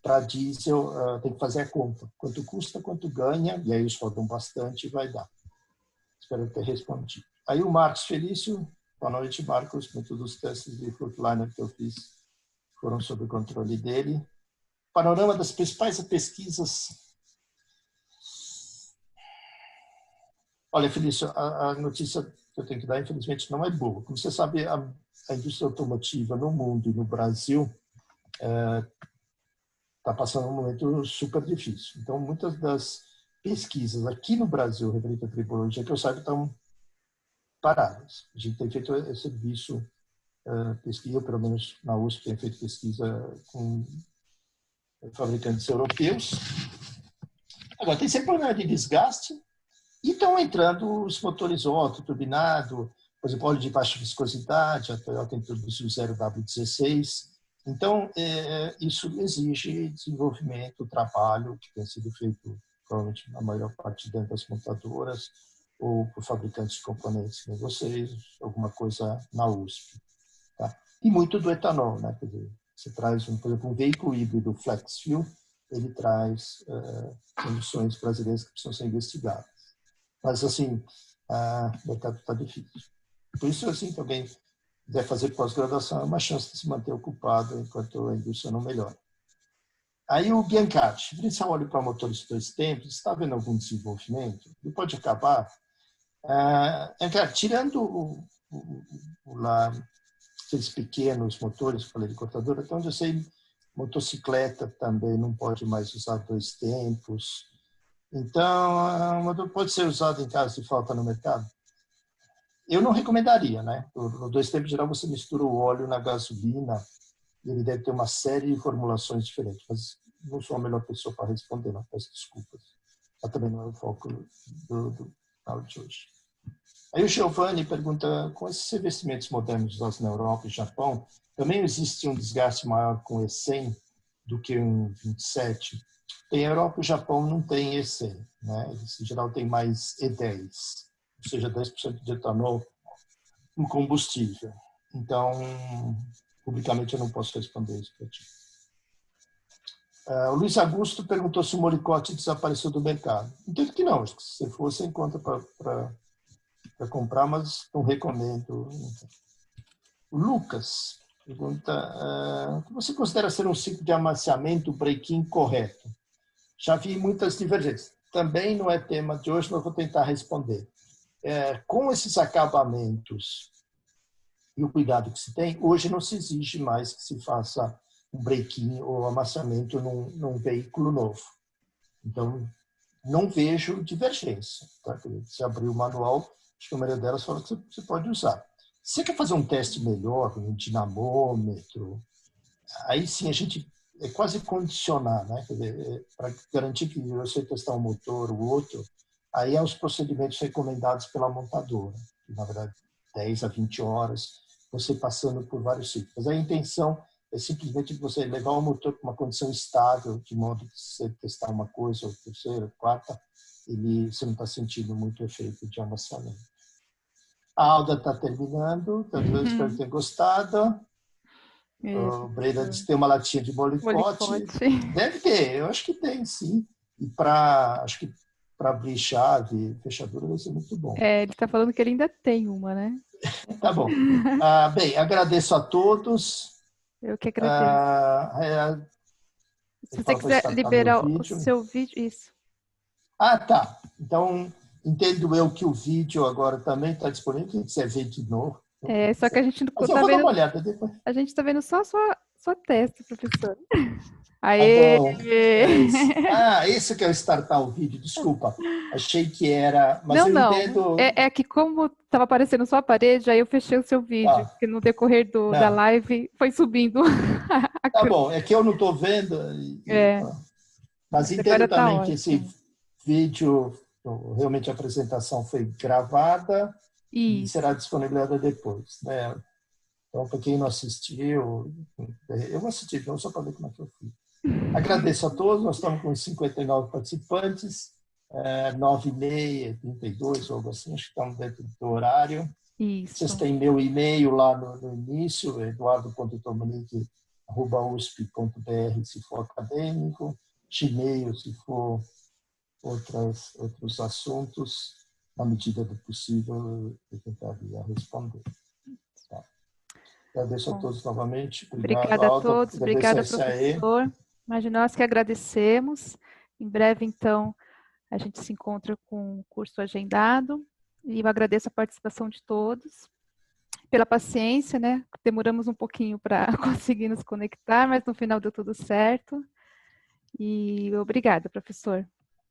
Para diesel, tem que fazer a conta. Quanto custa, quanto ganha, e aí eles rodam bastante e vai dar. Espero ter respondido. Aí o Marcos Felício, boa noite, Marcos. Todos os testes de Fruitliner que eu fiz foram sob o controle dele. Panorama das principais pesquisas. Olha, Felício, a notícia que eu tenho que dar, infelizmente, não é boa. Como você sabe, a indústria automotiva no mundo e no Brasil está passando um momento super difícil. Então, muitas das pesquisas aqui no Brasil referente à tribologia, que eu saiba, estão paradas. A gente tem feito esse serviço, pesquisa, pelo menos na USP, tem feito pesquisa com fabricantes europeus. Agora, tem sempre problema de desgaste e estão entrando os motores Otto, turbinado, por exemplo, óleo de baixa viscosidade, a Toyota introduziu o 0W16. Então, isso exige desenvolvimento, trabalho, que tem sido feito, provavelmente, na maior parte dentro das montadoras ou por fabricantes de componentes como vocês, alguma coisa na USP. Tá? E muito do etanol, né? Quer dizer, você traz, por exemplo, um veículo híbrido flex fuel, ele traz emissões brasileiras que precisam ser investigadas. Mas, assim, o mercado está difícil. Por isso, assim, também, quiser fazer pós-graduação, é uma chance de se manter ocupado enquanto a indústria não melhora. Aí o Biancati, diferencial óleo para motores de 2 tempos, está havendo algum desenvolvimento? Ele pode acabar? Tirando lá, aqueles pequenos motores para helicortador, até onde eu sei, motocicleta também não pode mais usar 2 tempos. Então, o motor pode ser usado em caso de falta no mercado? Eu não recomendaria, né? No 2 tempos, em geral, você mistura o óleo na gasolina e ele deve ter uma série de formulações diferentes, mas não sou a melhor pessoa para responder, não, peço desculpas. Mas também não é o foco do aula de hoje. Aí o Giovanni pergunta, com esses revestimentos modernos usados na Europa e Japão, também existe um desgaste maior com E100 do que um 27? Tem a Europa e o Japão não tem E100, né? Eles, em geral, têm mais E10, ou seja, 10% de etanol no combustível. Então, publicamente, eu não posso responder isso para ti. O Luiz Augusto perguntou se o Molicote desapareceu do mercado. Entendo que não, acho que se for, você encontra para comprar, mas não recomendo. O Lucas pergunta, o que você considera ser um ciclo de amaciamento break-in correto? Já vi muitas divergências. Também não é tema de hoje, mas vou tentar responder. Com esses acabamentos e o cuidado que se tem, hoje não se exige mais que se faça um break-in ou amaciamento num veículo novo. Então, não vejo divergência. Tá? Se abrir o manual, acho que a maioria delas fala que você pode usar. Se você quer fazer um teste melhor, um dinamômetro, aí sim a gente é quase condicionar, né? Para garantir que você testar um motor ou outro, aí é os procedimentos recomendados pela montadora, que, na verdade, 10 a 20 horas, você passando por vários ciclos. Mas a intenção é simplesmente você levar o motor para uma condição estável, de modo que se você testar uma coisa, ou terceira, quarta, você não está sentindo muito efeito de amaciamento. A Alda está terminando, eu espero que tenha gostado. O Breda disse que tem uma latinha de Molicote. Deve ter, eu acho que tem, sim. E acho que para abrir chave, fechadura, vai ser muito bom. Ele está falando que ele ainda tem uma, né? Tá bom. Bem, agradeço a todos. Eu que agradeço. Se você quiser liberar o seu vídeo, isso. Tá. Então, entendo eu que o vídeo agora também está disponível, quem quiser ver de novo. Só que a gente não está vendo. Dar uma olhada depois. A gente está vendo só a sua testa, professor. Aê! Esse que é o startar o vídeo, desculpa. Achei que era. Mas eu entendo. É que como estava aparecendo só a parede, aí eu fechei o seu vídeo, porque no decorrer da live foi subindo. Tá bom, é que eu não estou vendo. Mas entendo também que esse vídeo, realmente a apresentação foi gravada e será disponibilizada depois, né? Então, para quem não assistiu, eu vou assistir, não só para ver como é que eu fui. Agradeço a todos, nós estamos com 59 participantes, 9h30, 32, ou algo assim, acho que estamos dentro do horário. Isso. Vocês têm meu e-mail lá no início, eduardo.tomanique@usp.br, se for acadêmico, Gmail, se for outros assuntos, na medida do possível, eu tentaria responder. Tá. Agradeço a todos novamente. Obrigada a todos, obrigada, professor. Mas nós que agradecemos. Em breve, então, a gente se encontra com o curso agendado. E eu agradeço a participação de todos. Pela paciência, né? Demoramos um pouquinho para conseguir nos conectar, mas no final deu tudo certo. E obrigada, professor.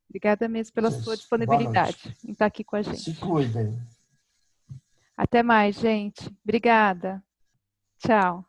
Obrigada mesmo pela sua disponibilidade em estar aqui com a gente. Se cuidem. Até mais, gente. Obrigada. Tchau.